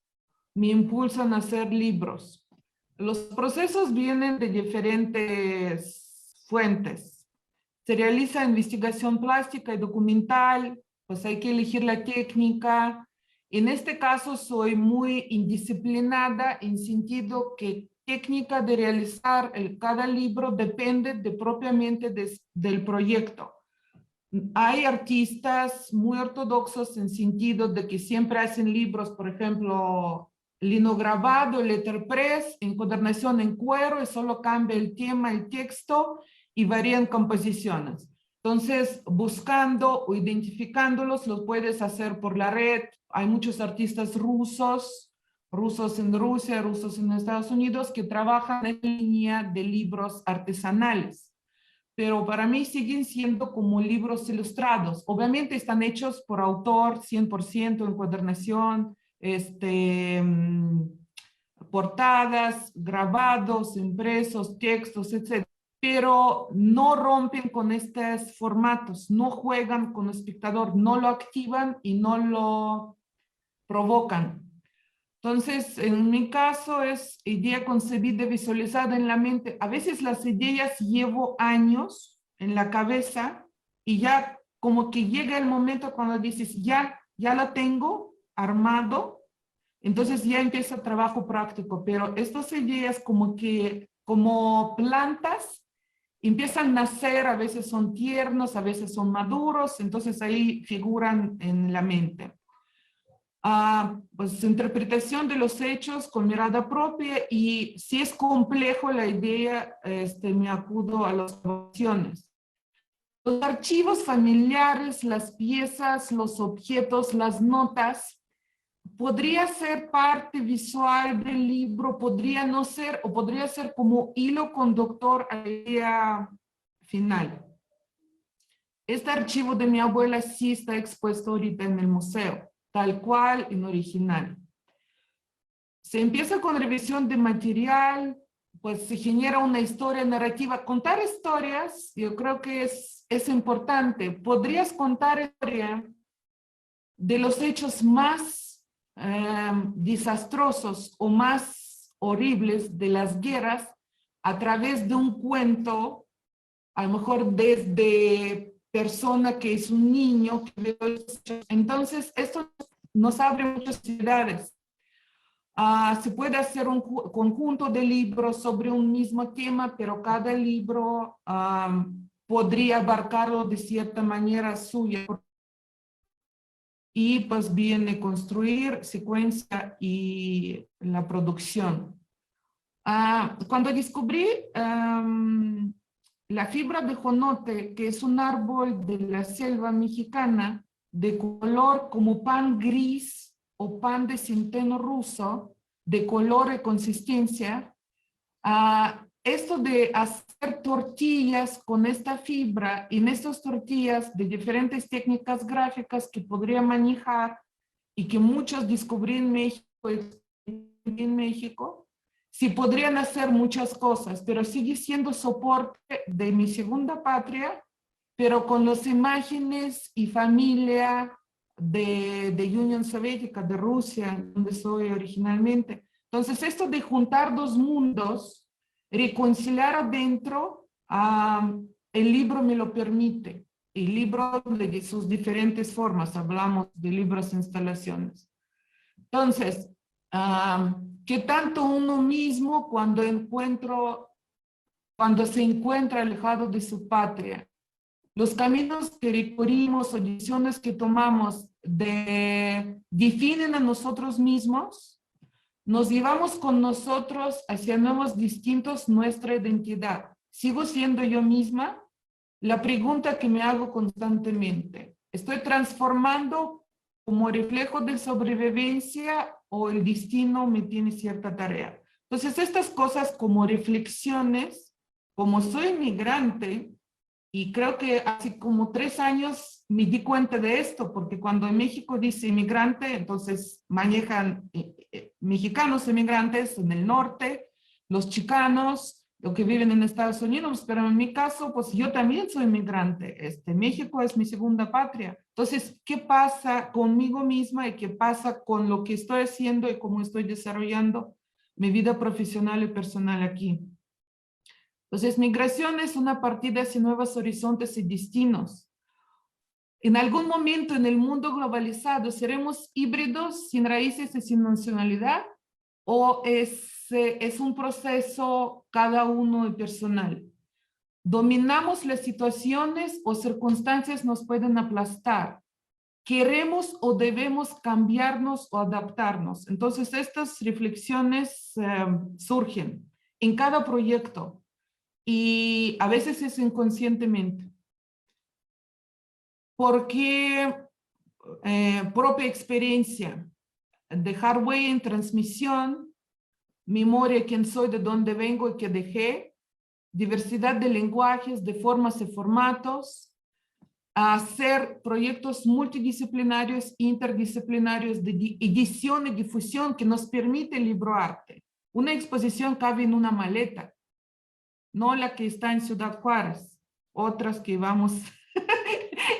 me impulsan a hacer libros. Los procesos vienen de diferentes fuentes. Se realiza investigación plástica y documental, pues hay que elegir la técnica. En este caso soy muy indisciplinada en sentido que técnica de realizar cada libro depende propiamente del proyecto. Hay artistas muy ortodoxos en sentido de que siempre hacen libros, por ejemplo, linograbado, letterpress, encuadernación en cuero y solo cambia el tema, el texto y varían composiciones. Entonces, buscando o identificándolos, los puedes hacer por la red. Hay muchos artistas rusos en Rusia, rusos en Estados Unidos, que trabajan en línea de libros artesanales. pero para mí siguen siendo como libros ilustrados. Obviamente están hechos por autor, 100% encuadernación, portadas, grabados, impresos, textos, etc. Pero no rompen con estos formatos, no juegan con el espectador, no lo activan y no lo provocan. Entonces, en mi caso es idea concebida, visualizada en la mente. A veces las ideas llevo años en la cabeza y ya como que llega el momento cuando dices, ya lo tengo armado, entonces ya empieza el trabajo práctico. Pero estas ideas como que, como plantas, empiezan a nacer, a veces son tiernos, a veces son maduros, entonces ahí figuran en la mente. Pues interpretación de los hechos con mirada propia, y si es complejo la idea, me acudo a las grabaciones. Los archivos familiares, las piezas, los objetos, las notas, podría ser parte visual del libro, podría no ser, o podría ser como hilo conductor a la idea final. Este archivo de mi abuela sí está expuesto ahorita en el museo, tal cual en original. Se empieza con revisión de material, pues se genera una historia narrativa. Contar historias, yo creo que es importante. Podrías contar historia de los hechos más desastrosos o más horribles de las guerras a través de un cuento, a lo mejor desde persona que es un niño. Entonces, esto nos abre muchas posibilidades. Se puede hacer un conjunto de libros sobre un mismo tema, pero cada libro podría abarcarlo de cierta manera suya. Y pues viene construir secuencia y la producción. Cuando descubrí la fibra de jonote, que es un árbol de la selva mexicana, de color como pan gris o pan de centeno ruso, de color y consistencia, esto de hacer tortillas con esta fibra, y en estas tortillas de diferentes técnicas gráficas que podría manejar y que muchos descubrí en México, sí podrían hacer muchas cosas, pero sigue siendo soporte de mi segunda patria, pero con las imágenes y familia de Unión Soviética, de Rusia, donde soy originalmente. Entonces, esto de juntar dos mundos, reconciliar adentro, el libro me lo permite. El libro de sus diferentes formas, hablamos de libros e instalaciones. Entonces, ¿qué tanto uno mismo cuando se encuentra alejado de su patria? Los caminos que recorrimos o decisiones que tomamos definen a nosotros mismos, nos llevamos con nosotros hacia nuevos distintos nuestra identidad. ¿Sigo siendo yo misma? La pregunta que me hago constantemente. ¿Estoy transformando como reflejo de sobrevivencia o el destino me tiene cierta tarea? Entonces, estas cosas como reflexiones, como soy migrante, y creo que hace como 3 años me di cuenta de esto, porque cuando en México dice inmigrante, entonces manejan mexicanos inmigrantes en el norte, los chicanos, los que viven en Estados Unidos, pero en mi caso, pues yo también soy inmigrante. México es mi segunda patria. Entonces, ¿qué pasa conmigo misma y qué pasa con lo que estoy haciendo y cómo estoy desarrollando mi vida profesional y personal aquí? Entonces, migración es una partida hacia nuevos horizontes y destinos. En algún momento en el mundo globalizado, ¿seremos híbridos sin raíces y sin nacionalidad? ¿O es un proceso cada uno personal? ¿Dominamos las situaciones o circunstancias nos pueden aplastar? ¿Queremos o debemos cambiarnos o adaptarnos? Entonces, estas reflexiones surgen en cada proyecto. Y a veces es inconscientemente. Porque propia experiencia, dejar huella en transmisión, memoria, quién soy, de dónde vengo y qué dejé, diversidad de lenguajes, de formas y formatos, a hacer proyectos multidisciplinarios, interdisciplinarios de edición y difusión que nos permite el libroarte. Una exposición cabe en una maleta, no la que está en Ciudad Juárez, otras que vamos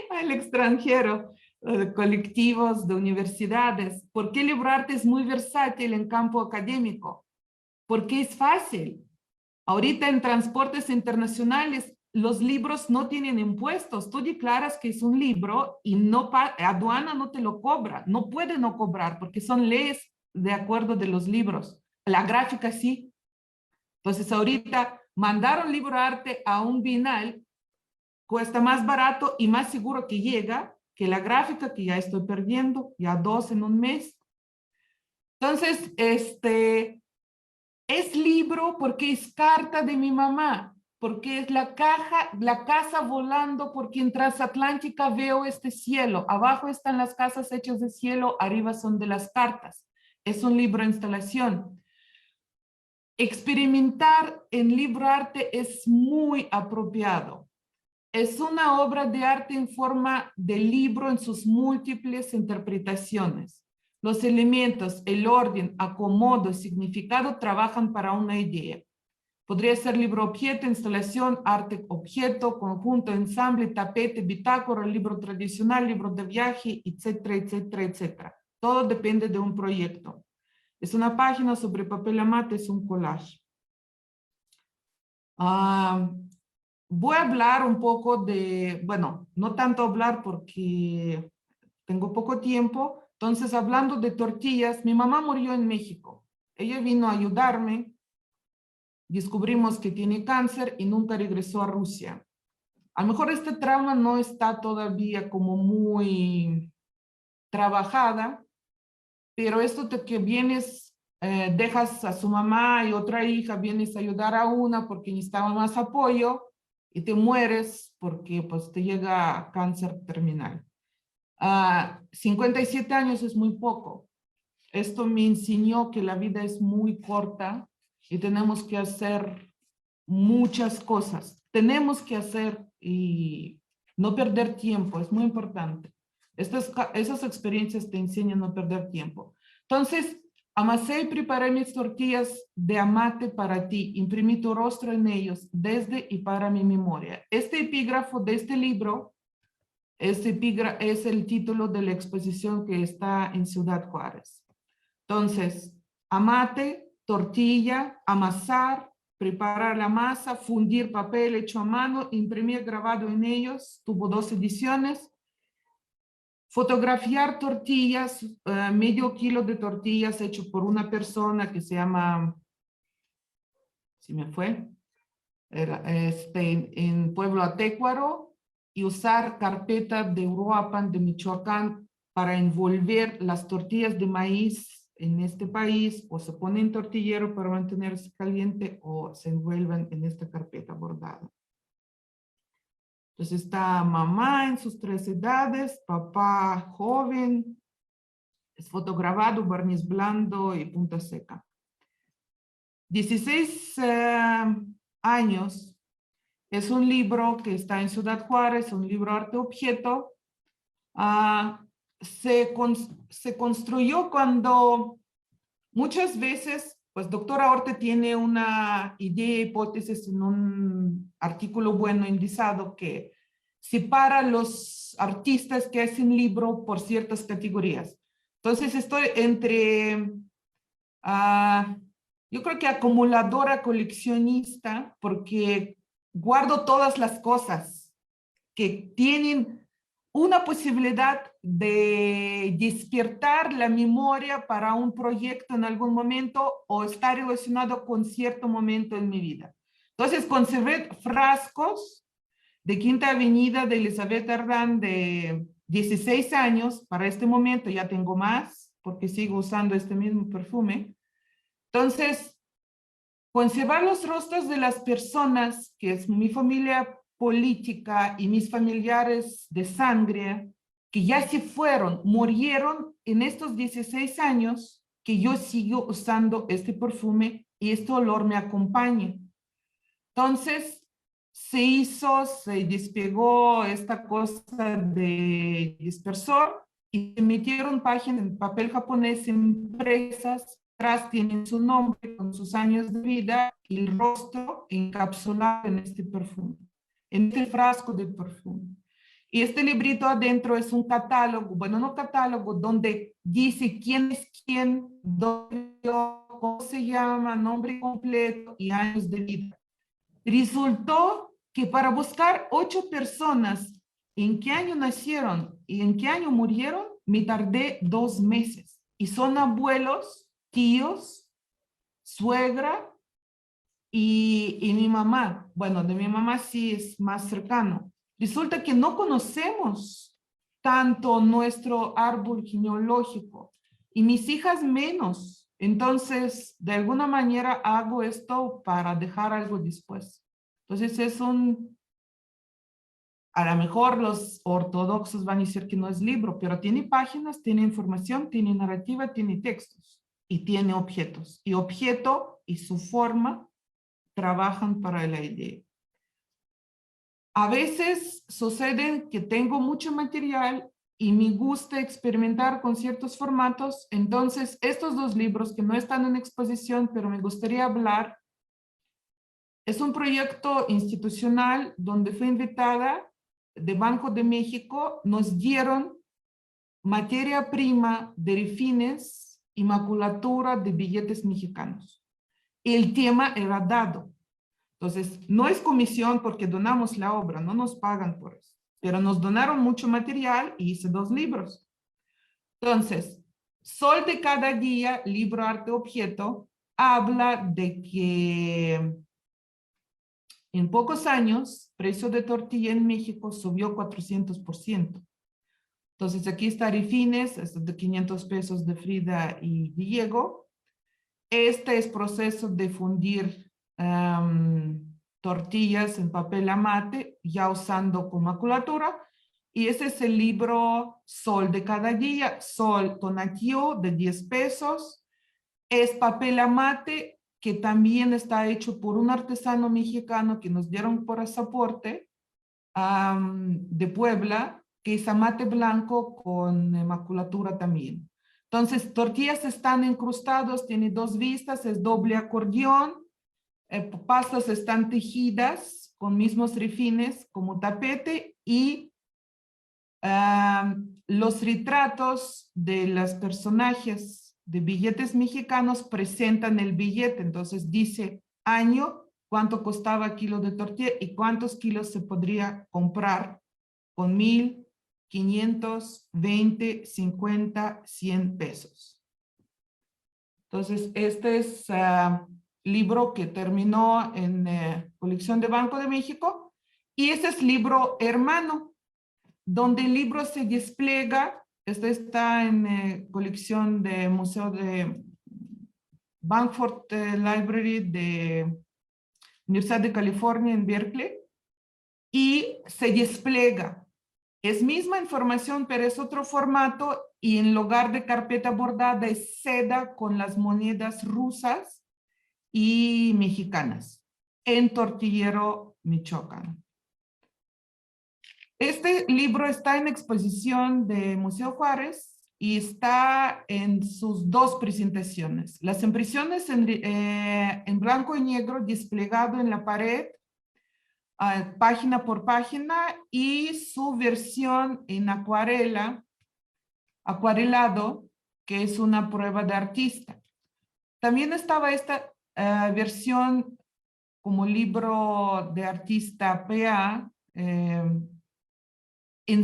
al extranjero, de colectivos, de universidades. ¿Por qué libroarte es muy versátil en campo académico? Porque es fácil. Ahorita en transportes internacionales los libros no tienen impuestos. Tú declaras que es un libro y no aduana no te lo cobra. No puede no cobrar porque son leyes de acuerdo de los libros. La gráfica sí. Entonces ahorita mandar un libro arte a un Bienal cuesta más barato y más seguro que llega que la gráfica que ya estoy perdiendo, ya 2 en un mes. Entonces, es libro porque es carta de mi mamá, porque es la casa volando, porque en Transatlántica veo este cielo, abajo están las casas hechas de cielo, arriba son de las cartas. Es un libro de instalación. Experimentar en libro arte es muy apropiado. Es una obra de arte en forma de libro en sus múltiples interpretaciones. Los elementos, el orden, acomodo y significado trabajan para una idea. Podría ser libro-objeto, instalación, arte-objeto, conjunto, ensamble, tapete, bitácora, libro tradicional, libro de viaje, etcétera, etcétera, etcétera. Todo depende de un proyecto. Es una página sobre papel amate, es un collage. Voy a hablar un poco de, bueno, no tanto hablar porque tengo poco tiempo. Entonces, hablando de tortillas, mi mamá murió en México. Ella vino a ayudarme. Descubrimos que tiene cáncer y nunca regresó a Rusia. A lo mejor este trauma no está todavía como muy trabajada, pero esto de que vienes, dejas a su mamá y otra hija, vienes a ayudar a una porque necesitaba más apoyo y te mueres porque pues te llega cáncer terminal. 57 años es muy poco. Esto me enseñó que la vida es muy corta y tenemos que hacer muchas cosas. Tenemos que hacer y no perder tiempo, es muy importante. Esas experiencias te enseñan a no perder tiempo. Entonces, amasé y preparé mis tortillas de amate para ti. Imprimí tu rostro en ellos, desde y para mi memoria. Este epígrafo de este libro es el título de la exposición que está en Ciudad Juárez. Entonces, amate, tortilla, amasar, preparar la masa, fundir papel hecho a mano, imprimir grabado en ellos, tuvo 2 ediciones. Fotografiar tortillas, medio kilo de tortillas hecho por una persona que se llama, ¿sí me fue? Era, en Pueblo Atécuaro, y usar carpeta de Uruapan, de Michoacán, para envolver las tortillas de maíz en este país, o se pone en tortillero para mantenerse caliente, o se envuelven en esta carpeta bordada. Entonces está mamá en sus 3 edades, papá joven, es fotograbado, barniz blando y punta seca. 16 años. Es un libro que está en Ciudad Juárez, un libro arte-objeto. Se construyó cuando muchas veces, pues doctora Orte tiene una idea, hipótesis en un artículo bueno indizado que separa los artistas que hacen libro por ciertas categorías. Entonces estoy entre, yo creo que acumuladora, coleccionista, porque guardo todas las cosas que tienen una posibilidad de despertar la memoria para un proyecto en algún momento o estar relacionado con cierto momento en mi vida. Entonces conservé frascos de Quinta Avenida de Elizabeth Ardán de 16 años. Para este momento ya tengo más porque sigo usando este mismo perfume. Entonces, conservar los rostros de las personas, que es mi familia política y mis familiares de sangre, que ya se fueron, murieron en estos 16 años, que yo sigo usando este perfume y este olor me acompaña. Entonces, se despegó esta cosa de dispersor y se emitieron páginas en papel japonés impresas. Atrás tienen su nombre con sus años de vida y el rostro encapsulado en este perfume, en este frasco de perfume. Y este librito adentro es un catálogo, bueno, no catálogo, donde dice quién es quién, dónde, cómo se llama, nombre completo y años de vida. Resultó que para buscar 8 personas en qué año nacieron y en qué año murieron, me tardé 2 meses. Y son abuelos, tíos, suegra y mi mamá. Bueno, de mi mamá sí es más cercano. Resulta que no conocemos tanto nuestro árbol genealógico y mis hijas menos. Entonces, de alguna manera hago esto para dejar algo después. Entonces es a lo mejor los ortodoxos van a decir que no es libro, pero tiene páginas, tiene información, tiene narrativa, tiene textos y tiene objetos. Y objeto y su forma trabajan para la idea. A veces sucede que tengo mucho material y me gusta experimentar con ciertos formatos. Entonces, estos 2 libros que no están en exposición, pero me gustaría hablar, es un proyecto institucional donde fui invitada de Banco de México. Nos dieron materia prima de refines y maculatura de billetes mexicanos. El tema era dado. Entonces, no es comisión porque donamos la obra, no nos pagan por eso, pero nos donaron mucho material y hice 2 libros. Entonces, Sol de cada día, libro arte objeto, habla de que en pocos años, precio de tortilla en México subió 400%. Entonces, aquí está refines, de 500 pesos de Frida y Diego. Este es proceso de fundir tortillas en papel amate, ya usando con maculatura. Y ese es el libro Sol de cada día, Sol Tonatiuh de 10 pesos. Es papel amate que también está hecho por un artesano mexicano que nos dieron por pasaporte de Puebla, que es amate blanco con maculatura también. Entonces, tortillas están incrustados, tiene 2 vistas, es doble acordeón, pastas están tejidas con mismos refines como tapete y los retratos de los personajes de billetes mexicanos presentan el billete. Entonces dice año, cuánto costaba kilo de tortilla y cuántos kilos se podría comprar con 1,000, 500, 20, 50, 100 pesos. Entonces, este es libro que terminó en colección de Banco de México y ese es libro hermano, donde el libro se despliega. Este está en colección de Museo de Bankford Library de Universidad de California en Berkeley y se despliega. Es misma información, pero es otro formato y en lugar de carpeta bordada es seda con las monedas rusas y mexicanas en Tortillero, Michoacán. Este libro está en exposición de Museo Juárez y está en sus 2 presentaciones. Las impresiones en blanco y negro desplegado en la pared, página por página, y su versión en acuarelado, que es una prueba de artista. También estaba esta versión como libro de artista PA, en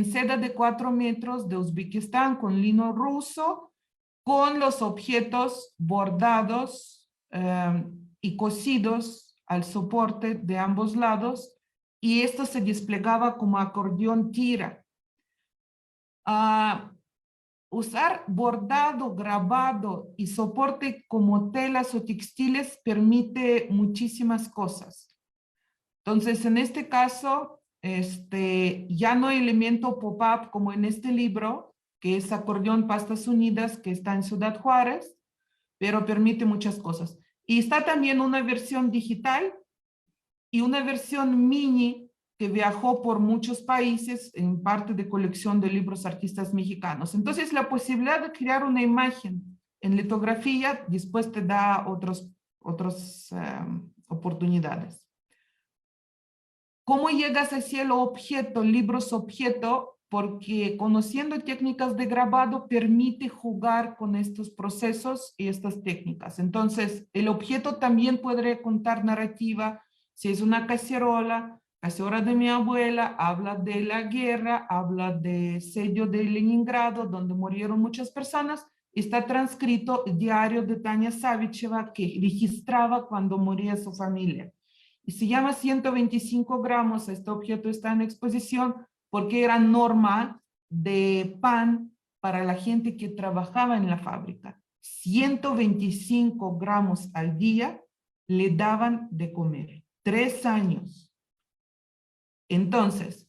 seda de 4 metros de Uzbekistán con lino ruso, con los objetos bordados y cosidos al soporte de ambos lados, y esto se desplegaba como acordeón tira. Usar bordado, grabado y soporte como telas o textiles permite muchísimas cosas. Entonces, en este caso, ya no hay elemento pop-up como en este libro, que es acordeón pastas unidas, que está en Ciudad Juárez, pero permite muchas cosas. Y está también una versión digital y una versión mini que viajó por muchos países en parte de colección de libros artistas mexicanos. Entonces, la posibilidad de crear una imagen en litografía después te da otras oportunidades. ¿Cómo llegas hacia el objeto, libros objeto? Porque conociendo técnicas de grabado permite jugar con estos procesos y estas técnicas. Entonces, el objeto también puede contar narrativa. Si es una cacerola de mi abuela, habla de la guerra, habla de sello de Leningrado, donde murieron muchas personas. Está transcrito el diario de Tania Savicheva, que registraba cuando moría su familia. Y se llama 125 gramos, este objeto está en exposición, porque era norma de pan para la gente que trabajaba en la fábrica. 125 gramos al día le daban de comer. 3 años. Entonces,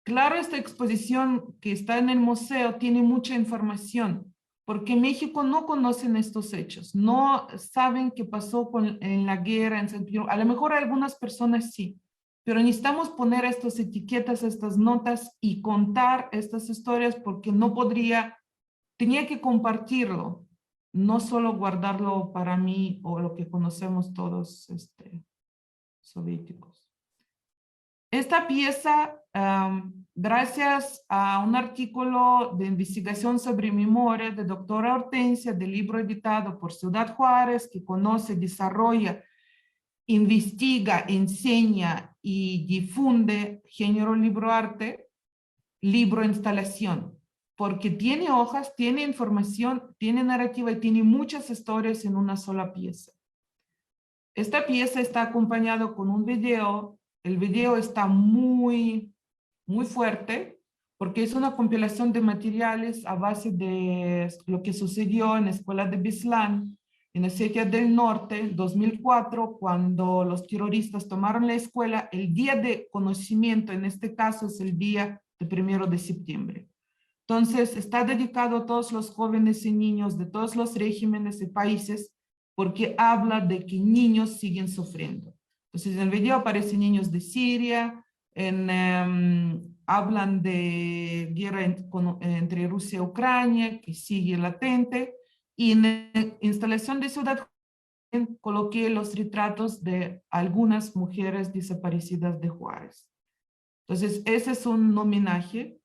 claro, esta exposición que está en el museo tiene mucha información, porque en México no conocen estos hechos, no saben qué pasó en la guerra, a lo mejor algunas personas sí, pero necesitamos poner estas etiquetas, estas notas y contar estas historias porque tenía que compartirlo, no solo guardarlo para mí o lo que conocemos todos soviéticos. Esta pieza, gracias a un artículo de investigación sobre memoria de doctora Hortensia, del libro editado por Ciudad Juárez, que conoce, desarrolla, investiga, enseña y difunde género libro-arte, libro-instalación, porque tiene hojas, tiene información, tiene narrativa y tiene muchas historias en una sola pieza. Esta pieza está acompañado con un video. El video está muy fuerte porque es una compilación de materiales a base de lo que sucedió en la escuela de Bislán, en Osetia del Norte, 2004, cuando los terroristas tomaron la escuela. El día de conocimiento, en este caso, es el día de 1 de septiembre. Entonces, está dedicado a todos los jóvenes y niños de todos los regímenes y países, porque habla de que niños siguen sufriendo. Entonces, en el video aparecen niños de Siria, hablan de guerra entre Rusia y Ucrania, que sigue latente, y en la instalación de Ciudad coloqué los retratos de algunas mujeres desaparecidas de Juárez. Entonces, ese es un homenaje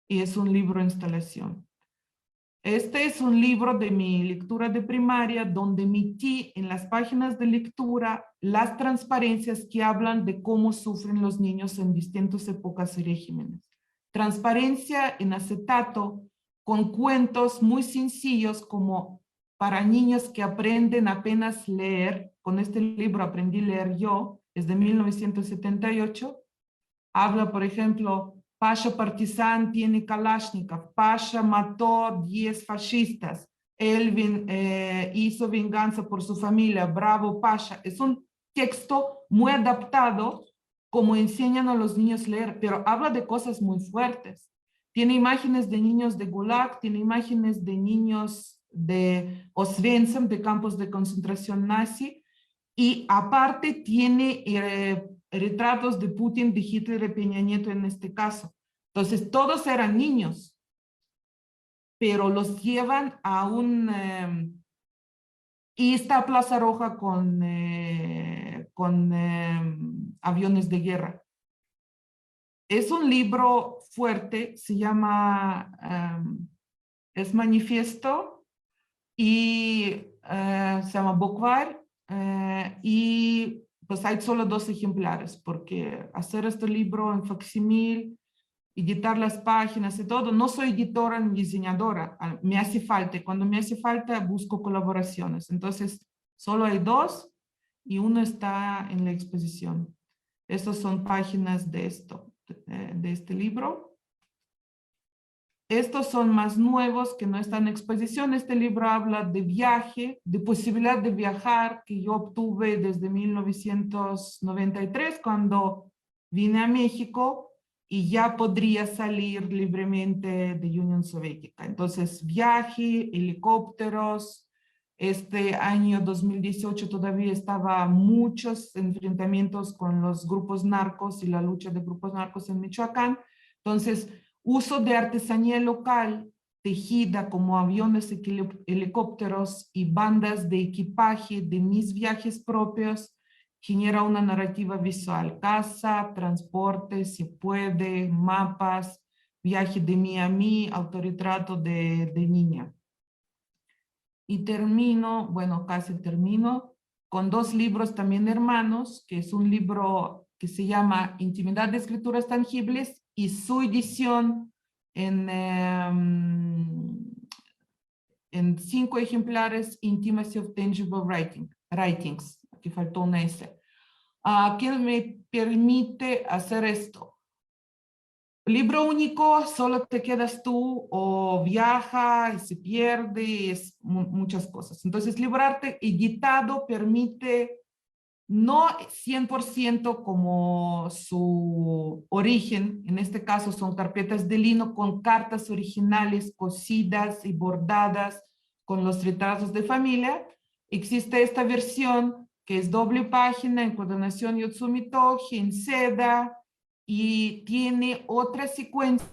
y es un libro de instalación. Este es un libro de mi lectura de primaria donde metí en las páginas de lectura las transparencias que hablan de cómo sufren los niños en distintas épocas y regímenes. Transparencia en acetato con cuentos muy sencillos como para niños que aprenden apenas leer. Con este libro aprendí a leer yo, es de 1978. Habla, por ejemplo, Pasha Partizan tiene Kalashnikov, Pasha mató 10 fascistas, Elvin hizo venganza por su familia, bravo Pasha. Es un texto muy adaptado como enseñan a los niños a leer, pero habla de cosas muy fuertes. Tiene imágenes de niños de Gulag, tiene imágenes de niños de Oswiecim, de campos de concentración nazi, y aparte tiene retratos de Putin, de Hitler y de Peña Nieto en este caso. Entonces, todos eran niños, pero los llevan a y está Plaza Roja con aviones de guerra. Es un libro fuerte, se llama, es manifiesto y se llama Bukvar y pues hay solo 2 ejemplares porque hacer este libro en facsimil, editar las páginas y todo, no soy editora ni diseñadora, me hace falta y cuando me hace falta busco colaboraciones. Entonces solo hay 2 y 1 está en la exposición. Estas son páginas de este libro. Estos son más nuevos que no están en exposición. Este libro habla de viaje, de posibilidad de viajar que yo obtuve desde 1993 cuando vine a México y ya podría salir libremente de Unión Soviética. Entonces, viaje, helicópteros, Este año 2018 todavía estaba muchos enfrentamientos con los grupos narcos y la lucha de grupos narcos en Michoacán. Entonces, uso de artesanía local tejida como aviones, helicópteros y bandas de equipaje de mis viajes propios genera una narrativa visual. Casa, transporte, si puede, mapas, viaje de mí a mí, autorretrato de niña. Y termino, bueno, casi termino, con 2 libros también hermanos, que es un libro que se llama Intimidad de Escrituras Tangibles y su edición en 5 ejemplares, Intimacy of Tangible Writings. Aquí faltó una S. ¿Qué me permite hacer esto? Libro único, solo te quedas tú o viaja y se pierde, es muchas cosas. Entonces, Librarte editado permite no 100% como su origen, en este caso son carpetas de lino con cartas originales cosidas y bordadas con los retratos de familia. Existe esta versión que es doble página, encuadernación Yotsumi Toji, en seda, y tiene otra secuencia,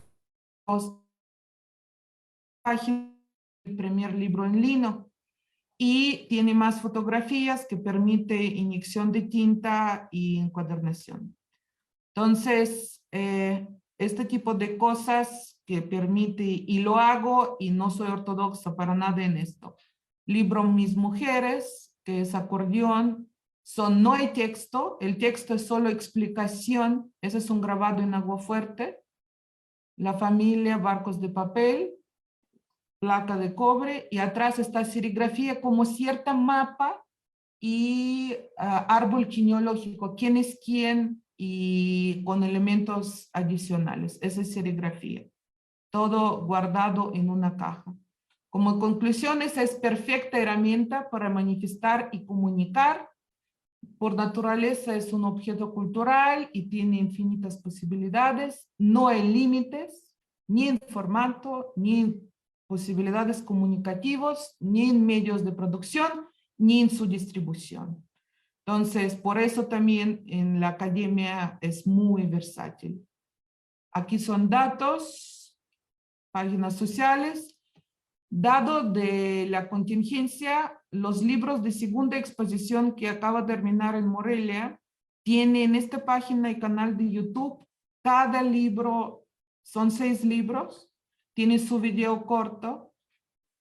páginas del primer libro en lino. Y tiene más fotografías que permite inyección de tinta y encuadernación. Entonces, este tipo de cosas que permite, y lo hago y no soy ortodoxa para nada en esto. Libro Mis Mujeres, que es acordeón, no hay texto, el texto es solo explicación, ese es un grabado en aguafuerte. La familia, barcos de papel, placa de cobre, y atrás está serigrafía como cierta mapa y árbol genealógico, quién es quién y con elementos adicionales. Esa es serigrafía. Todo guardado en una caja. Como conclusión, esa es perfecta herramienta para manifestar y comunicar. Por naturaleza es un objeto cultural y tiene infinitas posibilidades. No hay límites, ni en formato, ni en posibilidades comunicativas, ni en medios de producción, ni en su distribución. Entonces, por eso también en la academia es muy versátil. Aquí son datos, páginas sociales. Dado de la contingencia, los libros de segunda exposición que acaba de terminar en Morelia tienen en esta página y canal de YouTube. Cada libro, son 6 libros, tiene su video corto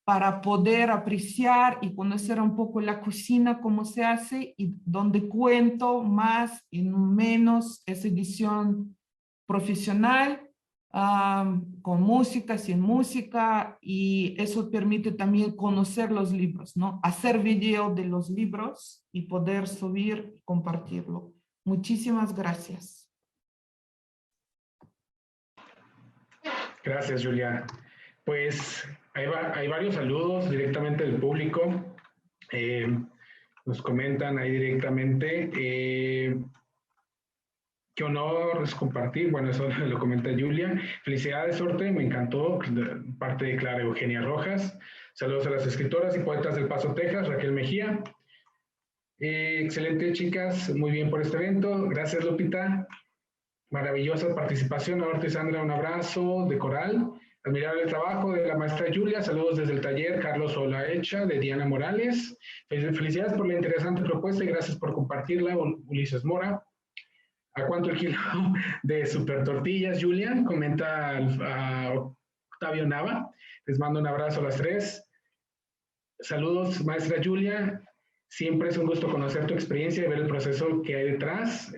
para poder apreciar y conocer un poco la cocina, cómo se hace, y donde cuento más y menos esa edición profesional, con música, sin música, y eso permite también conocer los libros, ¿no? Hacer video de los libros y poder subir y compartirlo. Muchísimas gracias. Gracias, Julia. Pues hay varios saludos directamente del público. Nos comentan ahí directamente. Qué honor es compartir. Bueno, eso lo comenta Julia. Felicidades, Sorte, me encantó. Parte de Clara Eugenia Rojas. Saludos a las escritoras y poetas del Paso, Texas, Raquel Mejía. Excelente, chicas. Muy bien por este evento. Gracias, Lupita. Maravillosa participación. Ahorita, Sandra, un abrazo de coral. Admirable trabajo de la maestra Julia. Saludos desde el taller Carlos Olaecha de Diana Morales. Felicidades por la interesante propuesta y gracias por compartirla, Ulises Mora. ¿A cuánto el kilo de super tortillas, Julia? Comenta a Octavio Nava. Les mando un abrazo a las 3. Saludos, maestra Julia. Siempre es un gusto conocer tu experiencia y ver el proceso que hay detrás.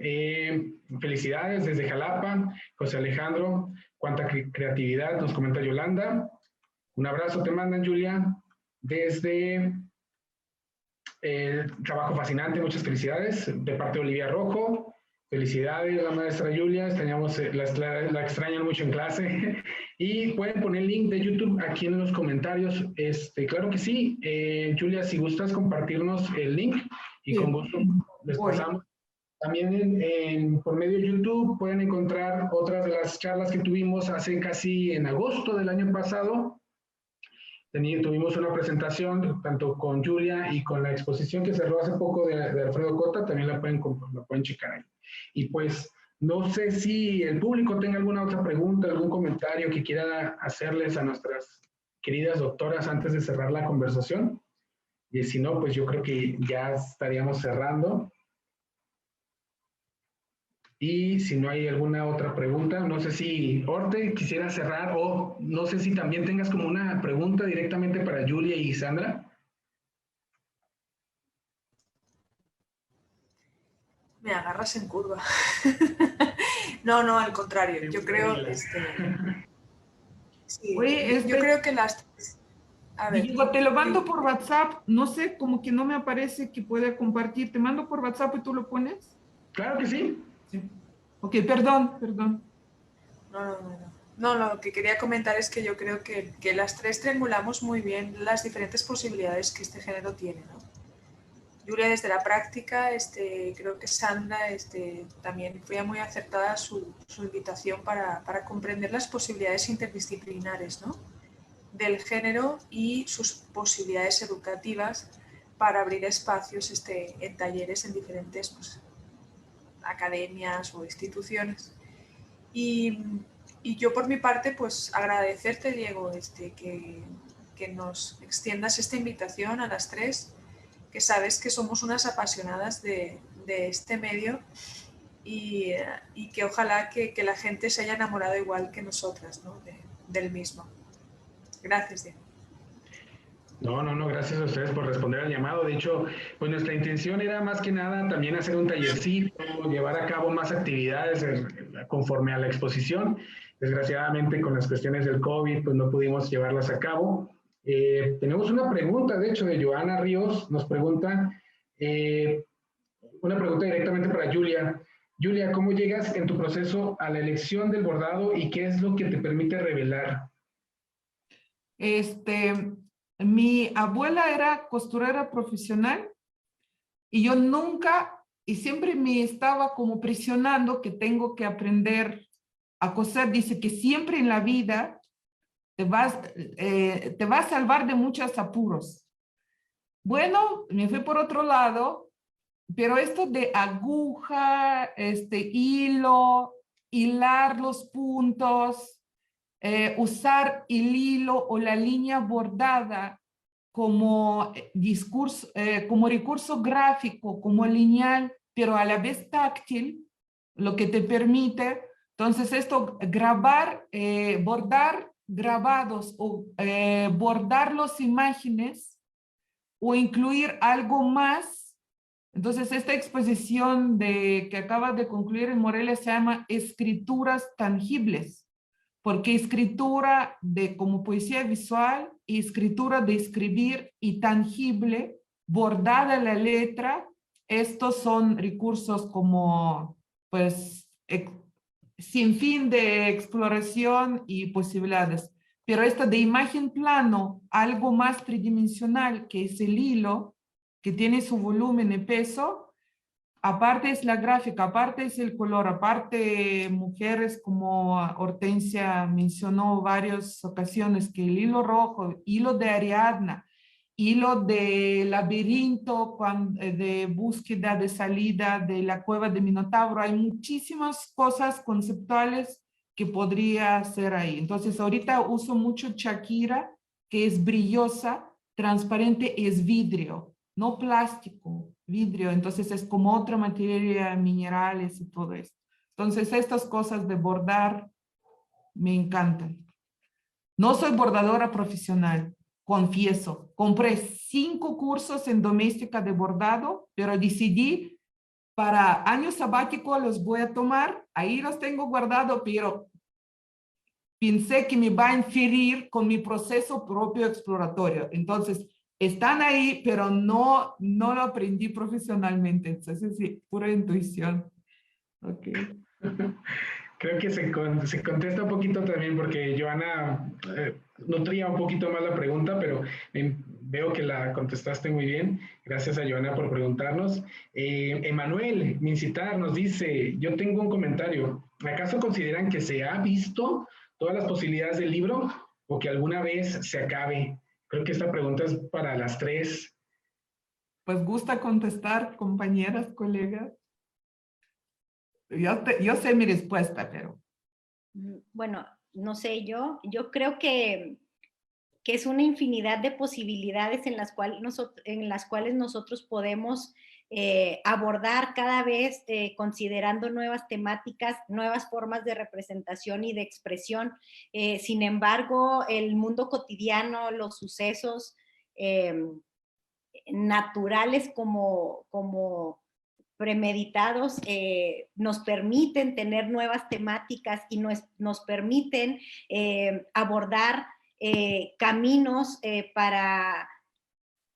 Felicidades desde Jalapa, José Alejandro. Cuánta creatividad, nos comenta Yolanda. Un abrazo te mandan, Julia. Desde trabajo fascinante, muchas felicidades. De parte de Olivia Rojo. Felicidades a la maestra Julia, la extrañan mucho en clase. Y pueden poner el link de YouTube aquí en los comentarios. Claro que sí. Julia, si gustas compartirnos el link y con gusto les pasamos. También por medio de YouTube pueden encontrar otras de las charlas que tuvimos hace casi en agosto del año pasado, tuvimos una presentación tanto con Julia y con la exposición que cerró hace poco de Alfredo Cota, también la pueden checar ahí. Y pues no sé si el público tenga alguna otra pregunta, algún comentario que quiera hacerles a nuestras queridas doctoras antes de cerrar la conversación. Y si no, pues yo creo que ya estaríamos cerrando. Y si no hay alguna otra pregunta, no sé si Orte quisiera cerrar o no sé si también tengas como una pregunta directamente para Julia y Sandra. Me agarras en curva. No, al contrario. Yo creo, sí, Oye, yo creo que las... A ver, Diego, te lo mando sí. por WhatsApp. No sé, como que no me aparece que pueda compartir. ¿Te mando por WhatsApp y tú lo pones? Claro que sí. Sí. Ok, perdón. No, lo que quería comentar es que yo creo que las tres triangulamos muy bien las diferentes posibilidades que este género tiene, ¿no? Julia desde la práctica, creo que Sandra también fue muy acertada su invitación para comprender las posibilidades interdisciplinares, ¿no?, del género y sus posibilidades educativas para abrir espacios en talleres en diferentes, pues, academias o instituciones. Y yo por mi parte, pues agradecerte, Diego, que nos extiendas esta invitación a las tres, que sabes que somos unas apasionadas de este medio y que ojalá que la gente se haya enamorado igual que nosotras, ¿no?, del mismo. Gracias, Diego. No, gracias a ustedes por responder al llamado. De hecho, pues nuestra intención era más que nada también hacer un tallercito, llevar a cabo más actividades conforme a la exposición. Desgraciadamente, con las cuestiones del COVID, pues no pudimos llevarlas a cabo. Tenemos una pregunta, de hecho, de Joana Ríos. Nos pregunta, una pregunta directamente para Julia. Julia, ¿cómo llegas en tu proceso a la elección del bordado y qué es lo que te permite revelar? Mi abuela era costurera profesional y yo nunca y siempre me estaba como presionando que tengo que aprender a coser. Dice que siempre en la vida te va a salvar de muchos apuros. Bueno, me fui por otro lado, pero esto de aguja, hilo, hilar los puntos, usar el hilo o la línea bordada como como recurso gráfico, como lineal, pero a la vez táctil, lo que te permite, entonces esto, bordar grabados o bordar las imágenes o incluir algo más. Entonces esta exposición que acaba de concluir en Morelia se llama Escrituras Tangibles, porque escritura como poesía visual y escritura de escribir y tangible, bordada la letra, estos son recursos como, pues, sin fin de exploración y posibilidades. Pero esta de imagen plano, algo más tridimensional, que es el hilo, que tiene su volumen y peso, aparte es la gráfica, aparte es el color, aparte mujeres como Hortensia mencionó varias ocasiones que el hilo rojo, hilo de Ariadna, hilo de laberinto de búsqueda de salida de la cueva de Minotauro, hay muchísimas cosas conceptuales que podría hacer ahí. Entonces ahorita uso mucho Shakira, que es brillosa, transparente, es vidrio, no plástico, vidrio, entonces es como otra materia, minerales y todo esto. Entonces estas cosas de bordar me encantan. No soy bordadora profesional, confieso. Compré 5 cursos en doméstica de bordado, pero decidí para año sabático los voy a tomar, ahí los tengo guardados, pero pensé que me va a inferir con mi proceso propio exploratorio. Entonces, están ahí, pero no lo aprendí profesionalmente. Entonces, sí, pura intuición. Ok. Creo que se contesta un poquito también porque Joana nutría un poquito más la pregunta, pero veo que la contestaste muy bien. Gracias a Joana por preguntarnos. Emanuel Mincitar nos dice, yo tengo un comentario. ¿Acaso consideran que se ha visto todas las posibilidades del libro o que alguna vez se acabe? Creo que esta pregunta es para las tres. Pues gusta contestar, compañeras, colegas. Yo sé mi respuesta, pero... Bueno, no sé, yo creo que es una infinidad de posibilidades en las cuales nosotros podemos abordar cada vez considerando nuevas temáticas, nuevas formas de representación y de expresión. Sin embargo, el mundo cotidiano, los sucesos naturales como premeditados nos permiten tener nuevas temáticas y nos permiten abordar caminos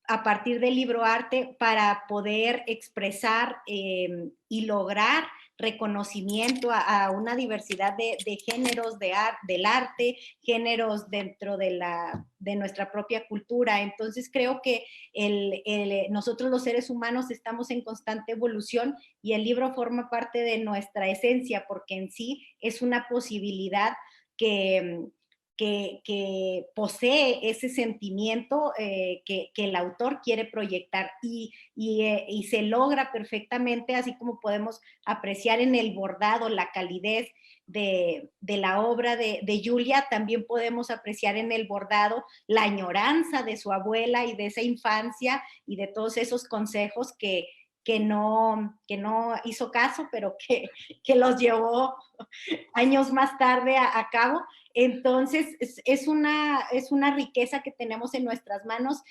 a partir del libroarte para poder expresar y lograr reconocimiento a una diversidad de géneros del arte, géneros dentro de nuestra propia cultura. Entonces creo que nosotros los seres humanos estamos en constante evolución y el libro forma parte de nuestra esencia porque en sí es una posibilidad que posee ese sentimiento que el autor quiere proyectar y se logra perfectamente, así como podemos apreciar en el bordado la calidez de la obra de Julia, también podemos apreciar en el bordado la añoranza de su abuela y de esa infancia y de todos esos consejos que no hizo caso, pero que los llevó años más tarde a cabo. Entonces, es una riqueza que tenemos en nuestras manos,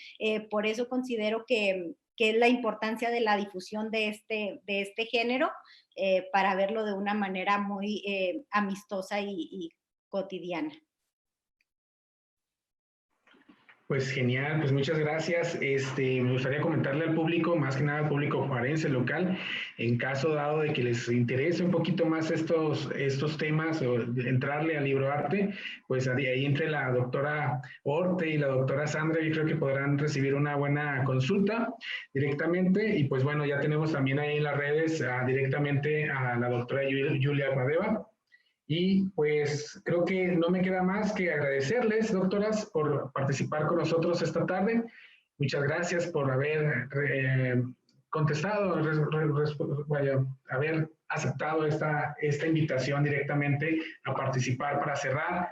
por eso considero que es la importancia de la difusión de este género, para verlo de una manera muy amistosa y cotidiana. Pues genial, pues muchas gracias. Me gustaría comentarle al público, más que nada al público juarense local, en caso dado de que les interese un poquito más estos temas o entrarle al libroarte, pues ahí entre la doctora Orte y la doctora Sandra, yo creo que podrán recibir una buena consulta directamente. Y pues bueno, ya tenemos también ahí en las redes directamente a la doctora Julia Padeva. Y pues creo que no me queda más que agradecerles, doctoras, por participar con nosotros esta tarde. Muchas gracias por haber contestado, haber aceptado esta invitación directamente a participar para cerrar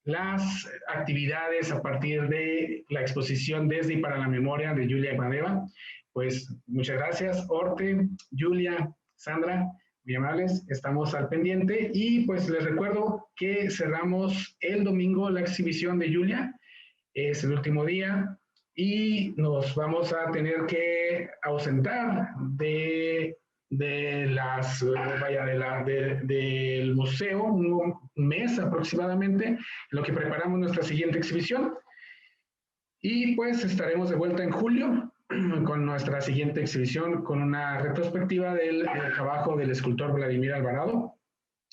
las actividades a partir de la exposición Desde y para la Memoria de Julia Padeva. Pues muchas gracias, Orte, Julia, Sandra. Muy amables, estamos al pendiente y pues les recuerdo que cerramos el domingo la exhibición de Julia, es el último día y nos vamos a tener que ausentar del museo un mes aproximadamente, en lo que preparamos nuestra siguiente exhibición y pues estaremos de vuelta en julio con nuestra siguiente exhibición, con una retrospectiva del trabajo del escultor Vladimir Alvarado.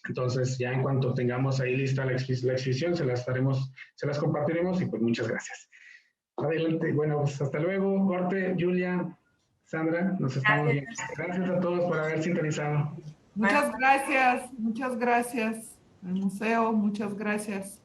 Entonces, ya en cuanto tengamos ahí lista la exhibición, se las compartiremos y pues muchas gracias. Adelante, bueno, pues hasta luego, Orte, Julia, Sandra, nos estamos viendo. Gracias a todos por haber sintonizado. Muchas gracias al museo, muchas gracias.